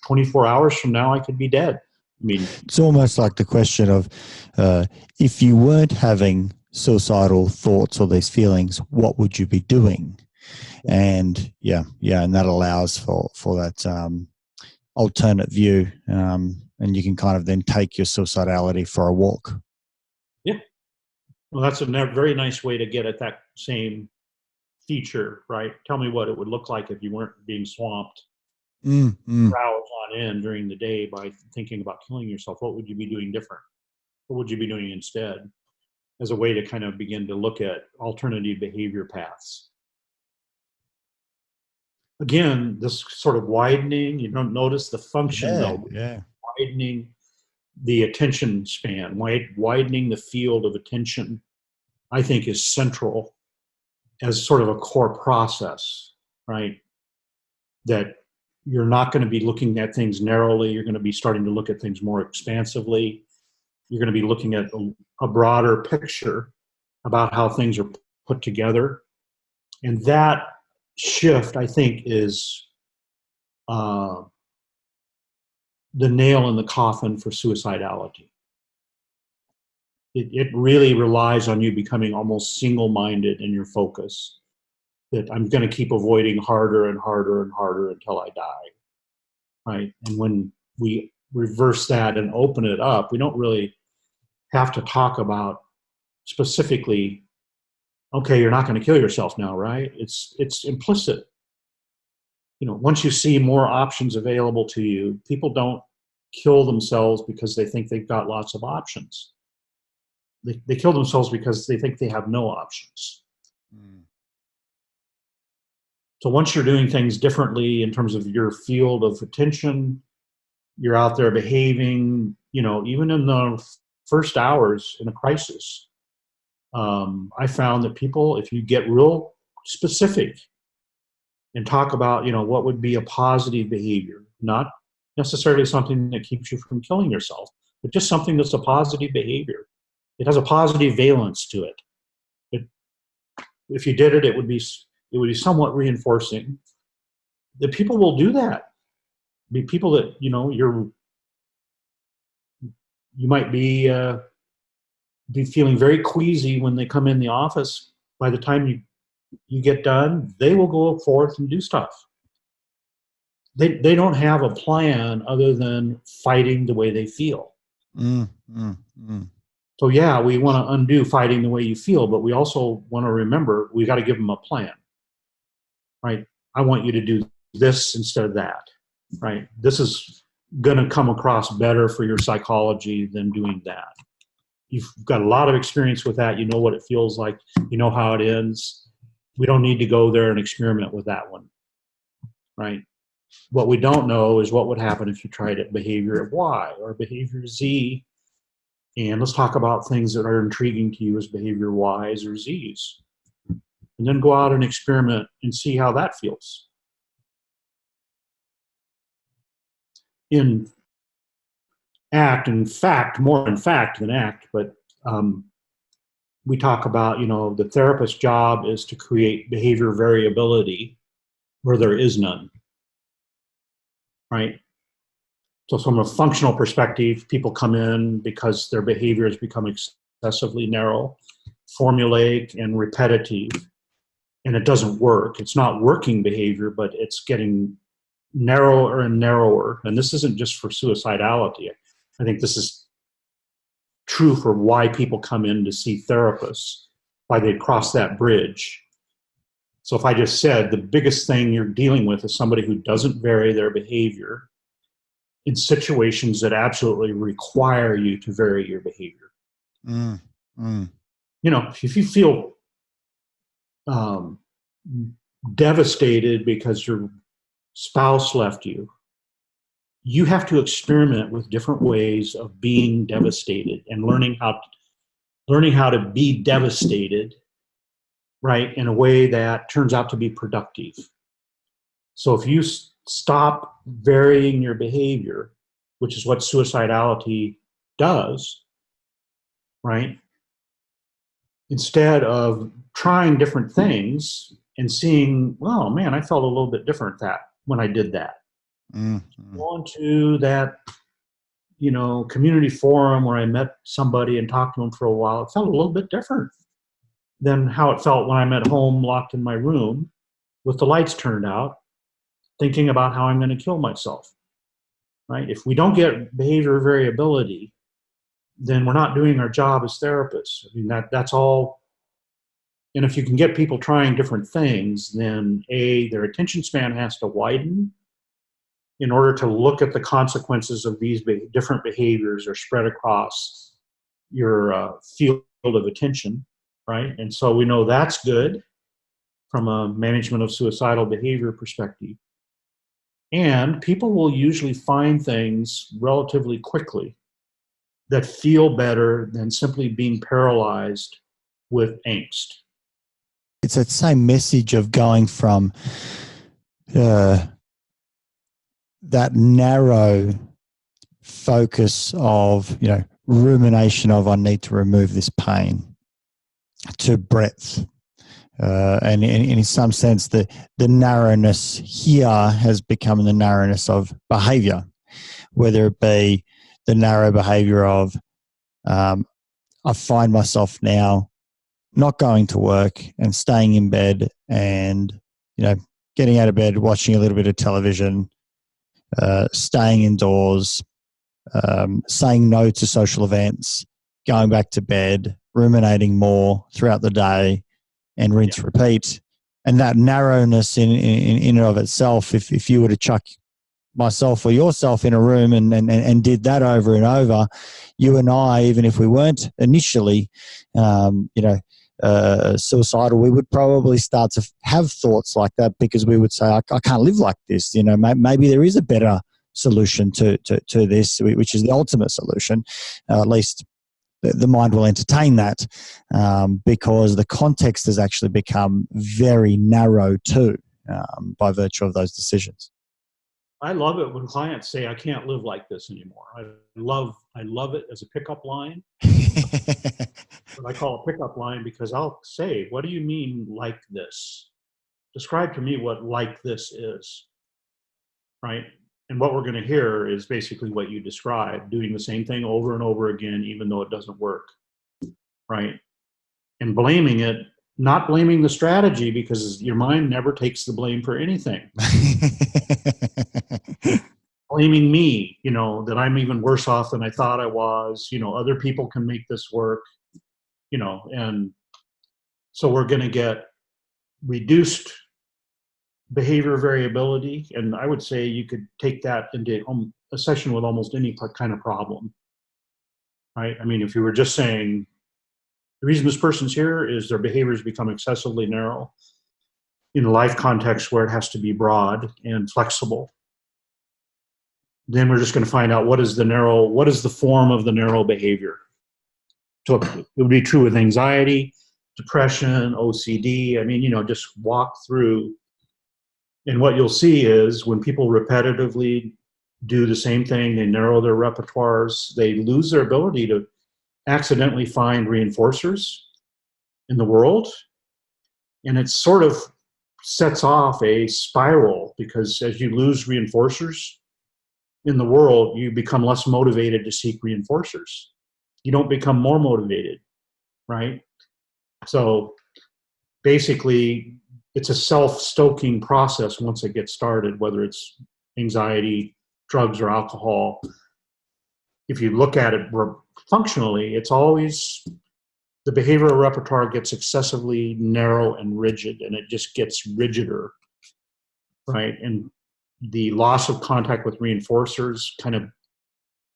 24 hours from now, I could be dead. I mean, it's almost like the question of if you weren't having suicidal thoughts or these feelings, what would you be doing? And and that allows for that alternate view, and you can kind of then take your suicidality for a walk. Yeah. Well, that's a very nice way to get at that same feature, right? Tell me what it would look like if you weren't being swamped for hours on end during the day by thinking about killing yourself. What would you be doing different? What would you be doing instead? As a way to kind of begin to look at alternative behavior paths. Again, this sort of widening, you don't notice the function though. Yeah. Widening the attention span, widening the field of attention, I think is central as sort of a core process, right? That you're not going to be looking at things narrowly. You're going to be starting to look at things more expansively. You're going to be looking at a broader picture about how things are put together. And that shift, I think, is the nail in the coffin for suicidality. It really relies on you becoming almost single-minded in your focus, that I'm going to keep avoiding harder and harder and harder until I die, right? And when we reverse that and open it up, we don't really have to talk about specifically, okay, you're not going to kill yourself now, right? It's implicit. You know, once you see more options available to you, people don't kill themselves because they think they've got lots of options. They kill themselves because they think they have no options. Mm. So once you're doing things differently in terms of your field of attention, you're out there behaving, you know, even in the first hours in a crisis, I found that people, if you get real specific and talk about, you know, what would be a positive behavior, not necessarily something that keeps you from killing yourself, but just something that's a positive behavior. It has a positive valence to it. If you did it, it would be somewhat reinforcing. The people will do that. Be people that, you know, you might be feeling very queasy when they come in the office. By the time you get done, they will go forth and do stuff. They don't have a plan other than fighting the way they feel. So yeah, we want to undo fighting the way you feel, but we also want to remember we got to give them a plan, right? I want you to do this instead of that, right? This is going to come across better for your psychology than doing that. You've got a lot of experience with that. You know what it feels like. You know how it ends. We don't need to go there and experiment with that one, right? What we don't know is what would happen if you tried it behavior Y or behavior Z. And let's talk about things that are intriguing to you as behavior Ys or Zs. And then go out and experiment and see how that feels. In ACT, in fact, more in fact than ACT, but we talk about, you know, the therapist's job is to create behavior variability where there is none, right? So from a functional perspective, people come in because their behavior has become excessively narrow, formulaic, and repetitive, and it doesn't work. It's not working behavior, but it's getting narrower and narrower. And this isn't just for suicidality. I think this is true for why people come in to see therapists, why they cross that bridge. So if I just said the biggest thing you're dealing with is somebody who doesn't vary their behavior in situations that absolutely require you to vary your behavior. You know, if you feel devastated because your spouse left you, you have to experiment with different ways of being devastated and learning how to be devastated, right, in a way that turns out to be productive. So if you stop varying your behavior, which is what suicidality does, right, instead of trying different things and seeing, well, man, I felt a little bit different when I did that. Going to that, you know, community forum where I met somebody and talked to them for a while, it felt a little bit different than how it felt when I'm at home locked in my room with the lights turned out, thinking about how I'm going to kill myself, right? If we don't get behavior variability, then we're not doing our job as therapists. I mean, that's all. And if you can get people trying different things, then their attention span has to widen in order to look at the consequences of these different behaviors are spread across your field of attention, right? And so we know that's good from a management of suicidal behavior perspective. And people will usually find things relatively quickly that feel better than simply being paralyzed with angst. It's that same message of going from that narrow focus of, rumination of I need to remove this pain to breadth. And in some sense, the narrowness here has become the narrowness of behavior, whether it be the narrow behavior of I find myself now not going to work and staying in bed and, getting out of bed, watching a little bit of television, staying indoors, saying no to social events, going back to bed, ruminating more throughout the day, and rinse, repeat. And that narrowness in and of itself, if you were to chuck myself or yourself in a room and did that over and over, you and I, even if we weren't initially, suicidal, we would probably start to have thoughts like that, because we would say, I can't live like this. Maybe there is a better solution to this, which is the ultimate solution. At least the mind will entertain that, because the context has actually become very narrow too, by virtue of those decisions. I love it when clients say, I can't live like this anymore. I love it as a pickup line. What I call a pickup line, because I'll say, what do you mean like this? Describe to me what like this is, right? And what we're going to hear is basically what you described, doing the same thing over and over again, even though it doesn't work, right? And blaming it, not blaming the strategy, because your mind never takes the blame for anything. Blaming me, that I'm even worse off than I thought I was, other people can make this work, and so we're going to get reduced behavior variability. And I would say you could take that into a session with almost any kind of problem, right? I mean, if you were just saying, the reason this person's here is their behaviors become excessively narrow in a life context where it has to be broad and flexible, then we're just going to find out what is the form of the narrow behavior. So it would be true with anxiety, depression, OCD. I mean, just walk through. And what you'll see is when people repetitively do the same thing, they narrow their repertoires, they lose their ability to accidentally find reinforcers in the world. And it sort of sets off a spiral, because as you lose reinforcers in the world, you become less motivated to seek reinforcers. You don't become more motivated, right? So basically, it's a self-stoking process once it gets started, whether it's anxiety, drugs, or alcohol. If you look at it functionally, it's always the behavioral repertoire gets excessively narrow and rigid, and it just gets rigider, right? And the loss of contact with reinforcers kind of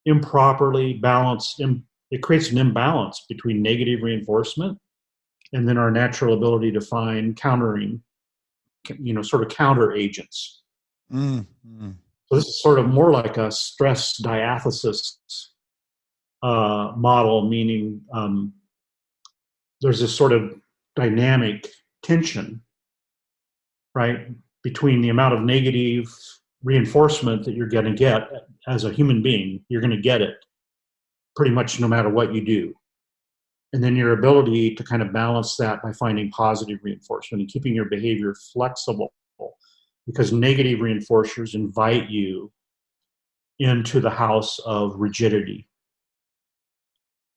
improperly balanced, it creates an imbalance between negative reinforcement and then our natural ability to find countering, sort of counter agents. So this is sort of more like a stress diathesis model, meaning there's this sort of dynamic tension, right, between the amount of negative reinforcement that you're going to get as a human being. You're going to get it pretty much no matter what you do. And then your ability to kind of balance that by finding positive reinforcement and keeping your behavior flexible, because negative reinforcers invite you into the house of rigidity.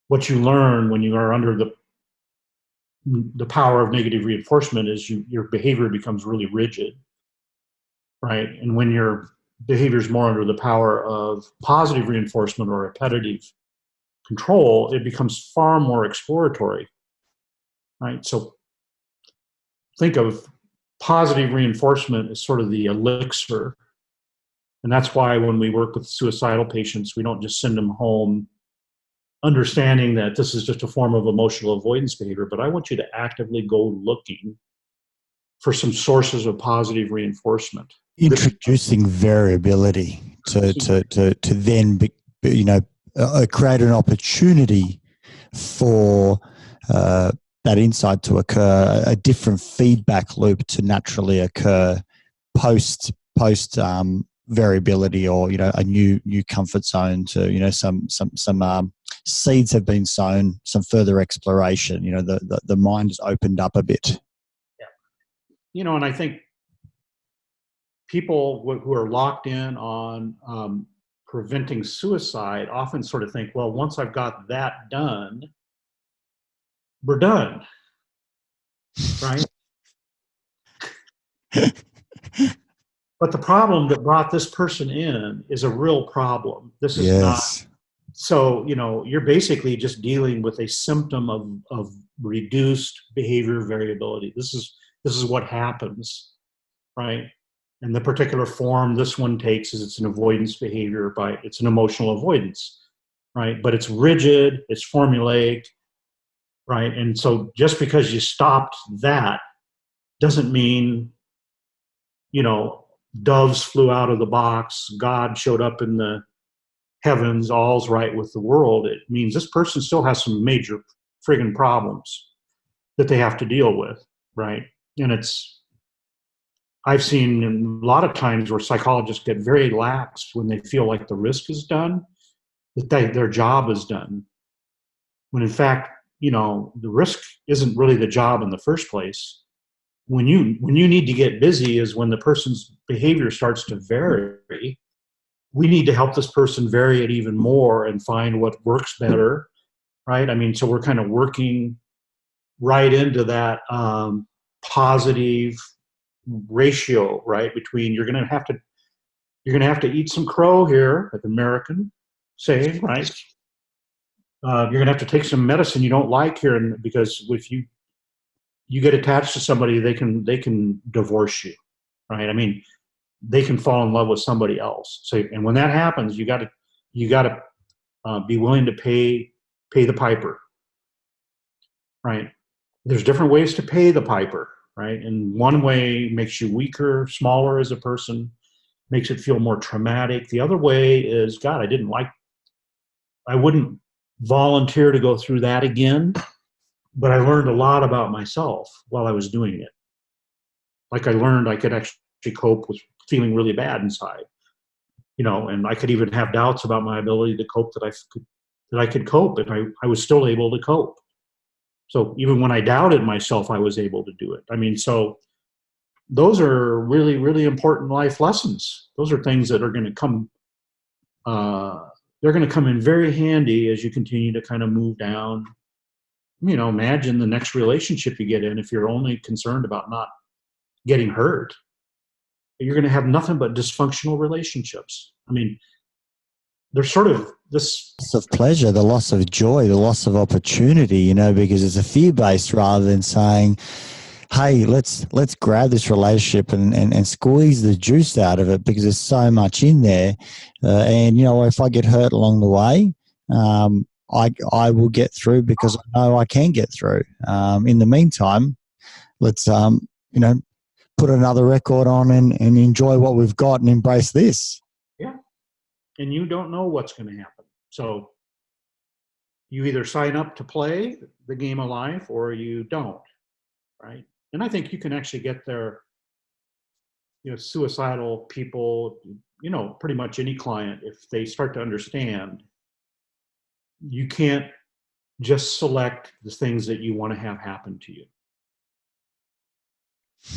What you learn when you are under the power of negative reinforcement is your behavior becomes really rigid, right? And when your behavior is more under the power of positive reinforcement or repetitive control, it becomes far more exploratory, right? So think of positive reinforcement as sort of the elixir. And that's why when we work with suicidal patients, we don't just send them home understanding that this is just a form of emotional avoidance behavior, but I want you to actively go looking for some sources of positive reinforcement. Introducing variability to then create an opportunity for that insight to occur, a different feedback loop to naturally occur post variability, or a new comfort zone, to some seeds have been sown, some further exploration. The mind has opened up a bit. Yeah. And I think people who are locked in on preventing suicide often sort of think, well, once I've got that done, we're done, right? But the problem that brought this person in is a real problem. This is not. Yes. So, you're basically just dealing with a symptom of reduced behavior variability. This is what happens, right? And the particular form this one takes is it's an avoidance behavior, it's an emotional avoidance, right? But it's rigid, it's formulaic, right? And so just because you stopped that doesn't mean, doves flew out of the box, God showed up in the heavens, all's right with the world. It means this person still has some major friggin' problems that they have to deal with, right? And I've seen a lot of times where psychologists get very lax when they feel like the risk is done, that their job is done. When in fact, the risk isn't really the job in the first place. When you need to get busy is when the person's behavior starts to vary. We need to help this person vary it even more and find what works better, right? I mean, so we're kind of working right into that positive ratio, right? Between you're going to have to eat some crow here, like American saying, right? You're going to have to take some medicine you don't like here, and because if you get attached to somebody, they can divorce you, right? I mean, they can fall in love with somebody else. So, and when that happens, you got to be willing to pay the piper, right? There's different ways to pay the piper, right? And one way makes you weaker, smaller as a person, makes it feel more traumatic. The other way is, God, I wouldn't volunteer to go through that again, but I learned a lot about myself while I was doing it. Like I learned I could actually cope with feeling really bad inside, and I could even have doubts about my ability to cope, that I could cope, and I was still able to cope. So even when I doubted myself, I was able to do it. I mean, so those are really, really important life lessons. Those are things that are going to come, they're going to come in very handy as you continue to kind of move down. Imagine the next relationship you get in, if you're only concerned about not getting hurt, you're going to have nothing but dysfunctional relationships. I mean, there's sort of this loss of pleasure, the loss of joy, the loss of opportunity, because it's a fear-based rather than saying, hey, let's grab this relationship and squeeze the juice out of it, because there's so much in there. And if I get hurt along the way, I will get through, because I know I can get through. In the meantime, let's put another record on and enjoy what we've got and embrace this. Yeah. And you don't know what's going to happen. So you either sign up to play the game of life or you don't, right? And I think you can actually get there, suicidal people, pretty much any client, if they start to understand, you can't just select the things that you want to have happen to you.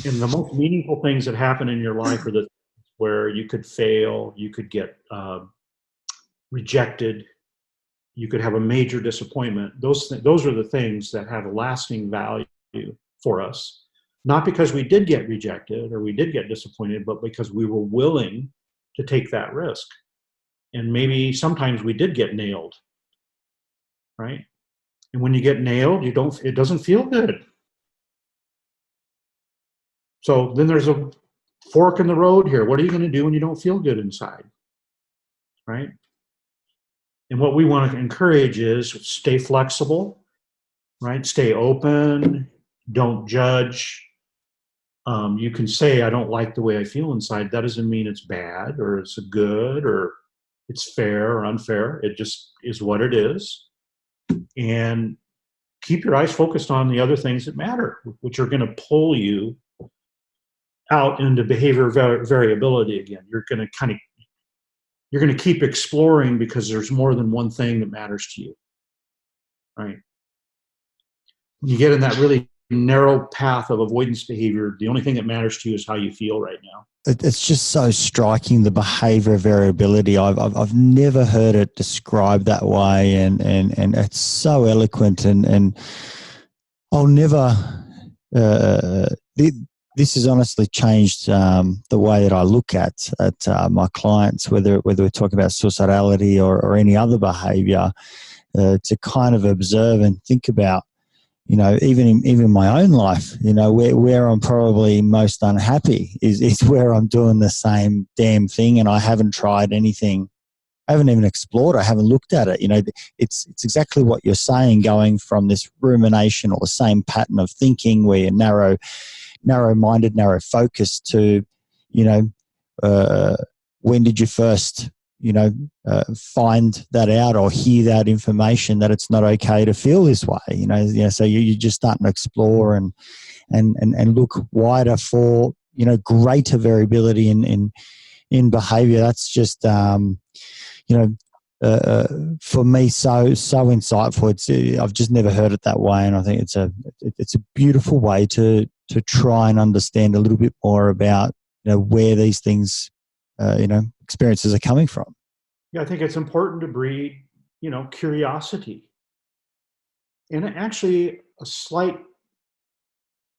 And the most meaningful things that happen in your life are the where you could fail, you could get rejected, you could have a major disappointment. Those are the things that have a lasting value for us. Not because we did get rejected or we did get disappointed, but because we were willing to take that risk. And maybe sometimes we did get nailed, right? And when you get nailed, it doesn't feel good. So then there's a fork in the road here. What are you going to do when you don't feel good inside, right? And what we want to encourage is stay flexible, right? Stay open, don't judge. You can say, I don't like the way I feel inside. That doesn't mean it's bad or it's good or it's fair or unfair. It just is what it is. And keep your eyes focused on the other things that matter, which are going to pull you out into behavior variability again. You're going to keep exploring because there's more than one thing that matters to you, right? When you get in that really narrow path of avoidance behavior, the only thing that matters to you is how you feel right now. It's just so striking, the behavior variability. I've never heard it described that way, and it's so eloquent, and I'll never. This has honestly changed the way that I look at my clients, whether we're talking about suicidality or any other behavior, to kind of observe and think about, you know, even in my own life, you know, where I'm probably most unhappy is where I'm doing the same damn thing, and I haven't tried anything. I haven't even explored. I haven't looked at it. You know, it's exactly what you're saying, going from this rumination or the same pattern of thinking where you're narrow-minded, narrow-focused to, you know, when did you first, you know, find that out or hear that information that it's not okay to feel this way? You know, so you're just starting to explore and look wider for, you know, greater variability in behavior. That's just, you know, for me, so insightful. I've just never heard it that way, and I think it's a beautiful way to try and understand a little bit more about, you know, where these things, you know, experiences are coming from. Yeah, I think it's important to breed, you know, curiosity, and actually a slight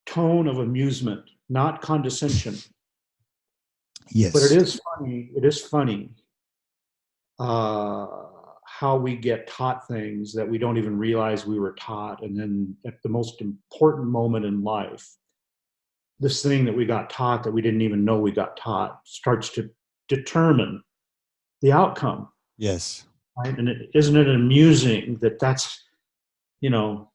tone of amusement, not condescension. Yes, but it is funny. It is funny how we get taught things that we don't even realize we were taught, and then at the most important moment in life, this thing that we got taught that we didn't even know we got taught starts to determine the outcome. Yes. Right? And isn't it amusing that that's, you know,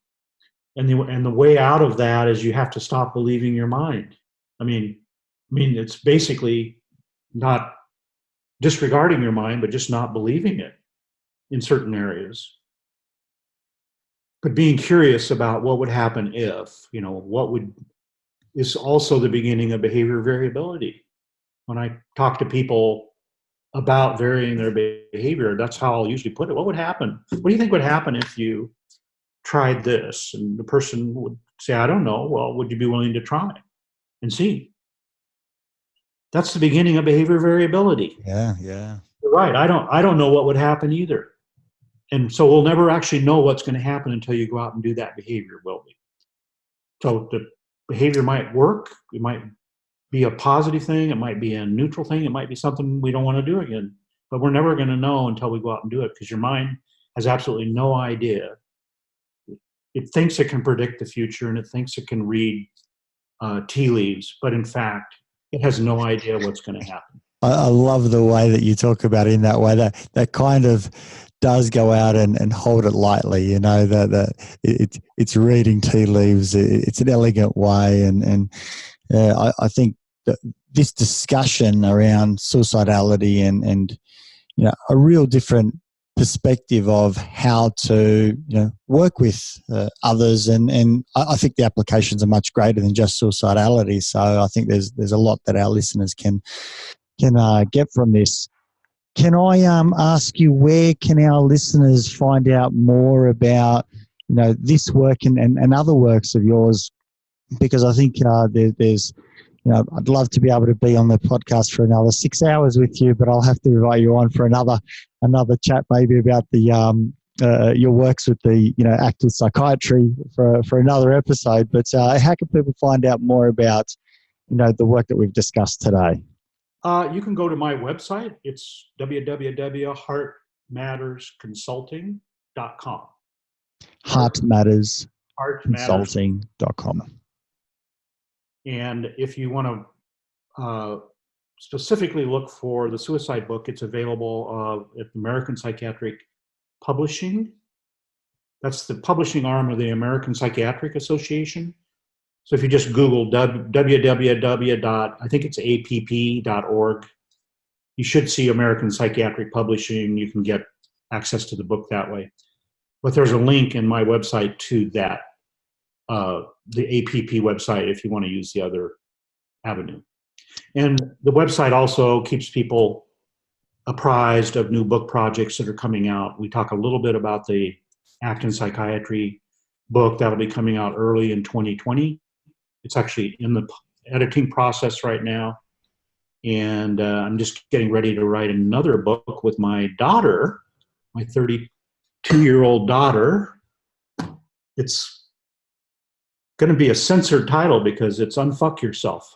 and the way out of that is you have to stop believing your mind. I mean, it's basically not disregarding your mind, but just not believing it in certain areas. But being curious about what would happen if, you know, is also the beginning of behavior variability. When I talk to people about varying their behavior, that's how I'll usually put it. What would happen? What do you think would happen if you tried this? And the person would say, I don't know. Well, would you be willing to try and see? That's the beginning of behavior variability. Yeah. You're right. I don't know what would happen either. And so we'll never actually know what's going to happen until you go out and do that behavior, will we? So the behavior might work. It might be a positive thing. It might be a neutral thing. It might be something we don't want to do again. But we're never going to know until we go out and do it, because your mind has absolutely no idea. It thinks it can predict the future, and it thinks it can read tea leaves. But in fact, it has no idea what's going to happen. I love the way that you talk about it in that way. That kind of does go out and hold it lightly, you know, that it's reading tea leaves. It's an elegant way. And I think that this discussion around suicidality and, you know, a real different perspective of how to, you know, work with others. And I think the applications are much greater than just suicidality. So I think there's a lot that our listeners can get from this. Can I ask you, where can our listeners find out more about, you know, this work and other works of yours? Because I think there's, you know, I'd love to be able to be on the podcast for another 6 hours with you, but I'll have to invite you on for another chat, maybe about the your works with the, you know, active psychiatry for another episode. But how can people find out more about, you know, the work that we've discussed today? You can go to my website. It's www.heartmattersconsulting.com. Heartmattersconsulting.com. And if you want to specifically look for the suicide book, it's available at American Psychiatric Publishing. That's the publishing arm of the American Psychiatric Association. So if you just Google www.app.org, you should see American Psychiatric Publishing. You can get access to the book that way. But there's a link in my website to that, the APP website, if you want to use the other avenue. And the website also keeps people apprised of new book projects that are coming out. We talk a little bit about the ACT in Psychiatry book that'll be coming out early in 2020. It's actually in the editing process right now. And I'm just getting ready to write another book with my daughter, my 32-year-old daughter. It's going to be a censored title because it's Unfuck Yourself.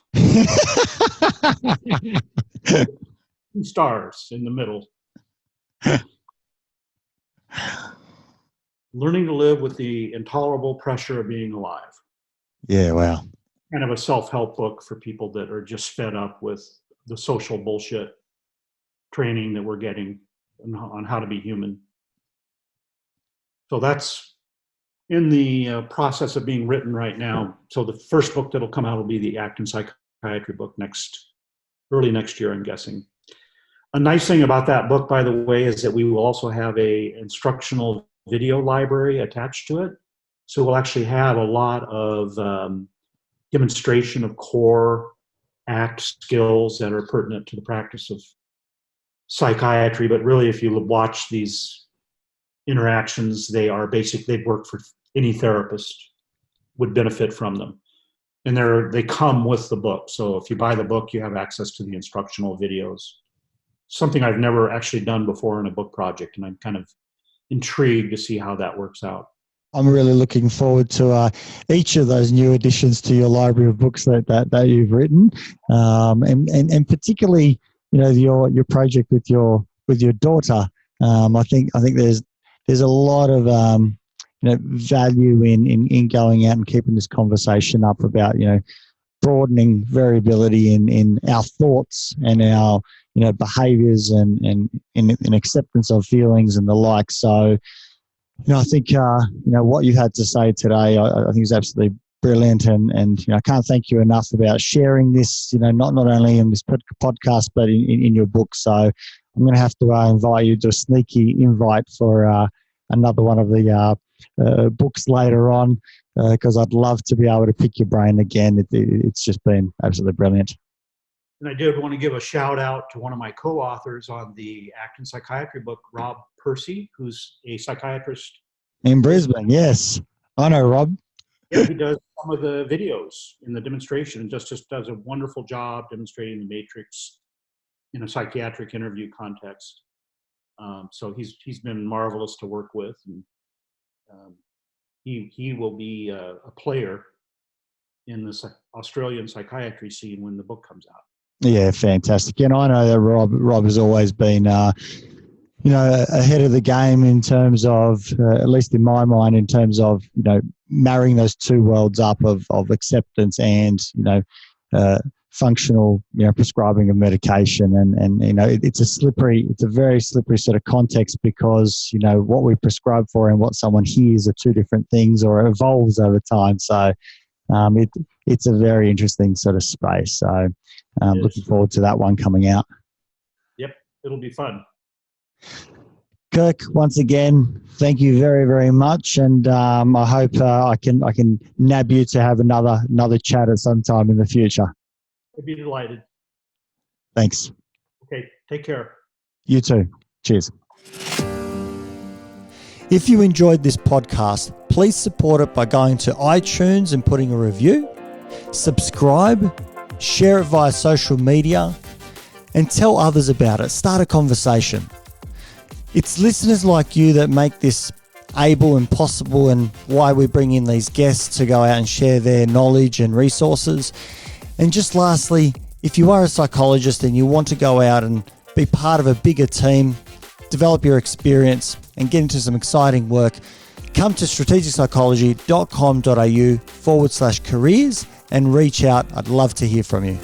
2 stars in the middle. Learning to live with the intolerable pressure of being alive. Yeah, wow. Kind of a self-help book for people that are just fed up with the social bullshit training that we're getting on how to be human. So that's in the process of being written right now. So the first book that'll come out will be the ACT in Psychiatry book early next year, I'm guessing. A nice thing about that book, by the way, is that we will also have a instructional video library attached to it. So we'll actually have a lot of demonstration of core ACT skills that are pertinent to the practice of psychiatry. But really, if you watch these interactions, they are basic. They'd work for any therapist, would benefit from them. And they come with the book. So if you buy the book, you have access to the instructional videos. Something I've never actually done before in a book project, and I'm kind of intrigued to see how that works out. I'm really looking forward to each of those new additions to your library of books that you've written, and particularly, you know, your project with your daughter. I think there's a lot of value in going out and keeping this conversation up about, you know, broadening variability in our thoughts and our, you know, behaviors and acceptance of feelings and the like. So, you know, I think, you know, what you had to say today, I think is absolutely brilliant. And, you know, I can't thank you enough about sharing this, you know, not only in this podcast, but in your book. So I'm going to have to invite you to a sneaky invite for another one of the books later on, because I'd love to be able to pick your brain again. It's just been absolutely brilliant. And I did want to give a shout out to one of my co-authors on the ACT in Psychiatry book, Rob Percy, who's a psychiatrist. In Brisbane, yes. I know Rob. Yeah, he does some of the videos in the demonstration and just does a wonderful job demonstrating the matrix in a psychiatric interview context. So he's been marvelous to work with. And he will be a player in the Australian psychiatry scene when the book comes out. Yeah, fantastic. And I know that Rob has always been, you know, ahead of the game in terms of, at least in my mind, in terms of, you know, marrying those two worlds up of acceptance and, you know, functional, you know, prescribing of medication. And you know, it's a very slippery sort of context, because, you know, what we prescribe for and what someone hears are two different things, or evolves over time. So it's a very interesting sort of space. So looking forward to that one coming out. Yep, it'll be fun. Kirk, once again, thank you very, very much, and I hope I can nab you to have another chat at some time in the future. I'd be delighted. Thanks. Okay, take care. You too. Cheers. If you enjoyed this podcast, please support it by going to iTunes and putting a review, subscribe, share it via social media, and tell others about it. Start a conversation. It's listeners like you that make this able and possible, and why we bring in these guests to go out and share their knowledge and resources. And just lastly, if you are a psychologist and you want to go out and be part of a bigger team, develop your experience and get into some exciting work, come to strategicpsychology.com.au/careers and reach out. I'd love to hear from you.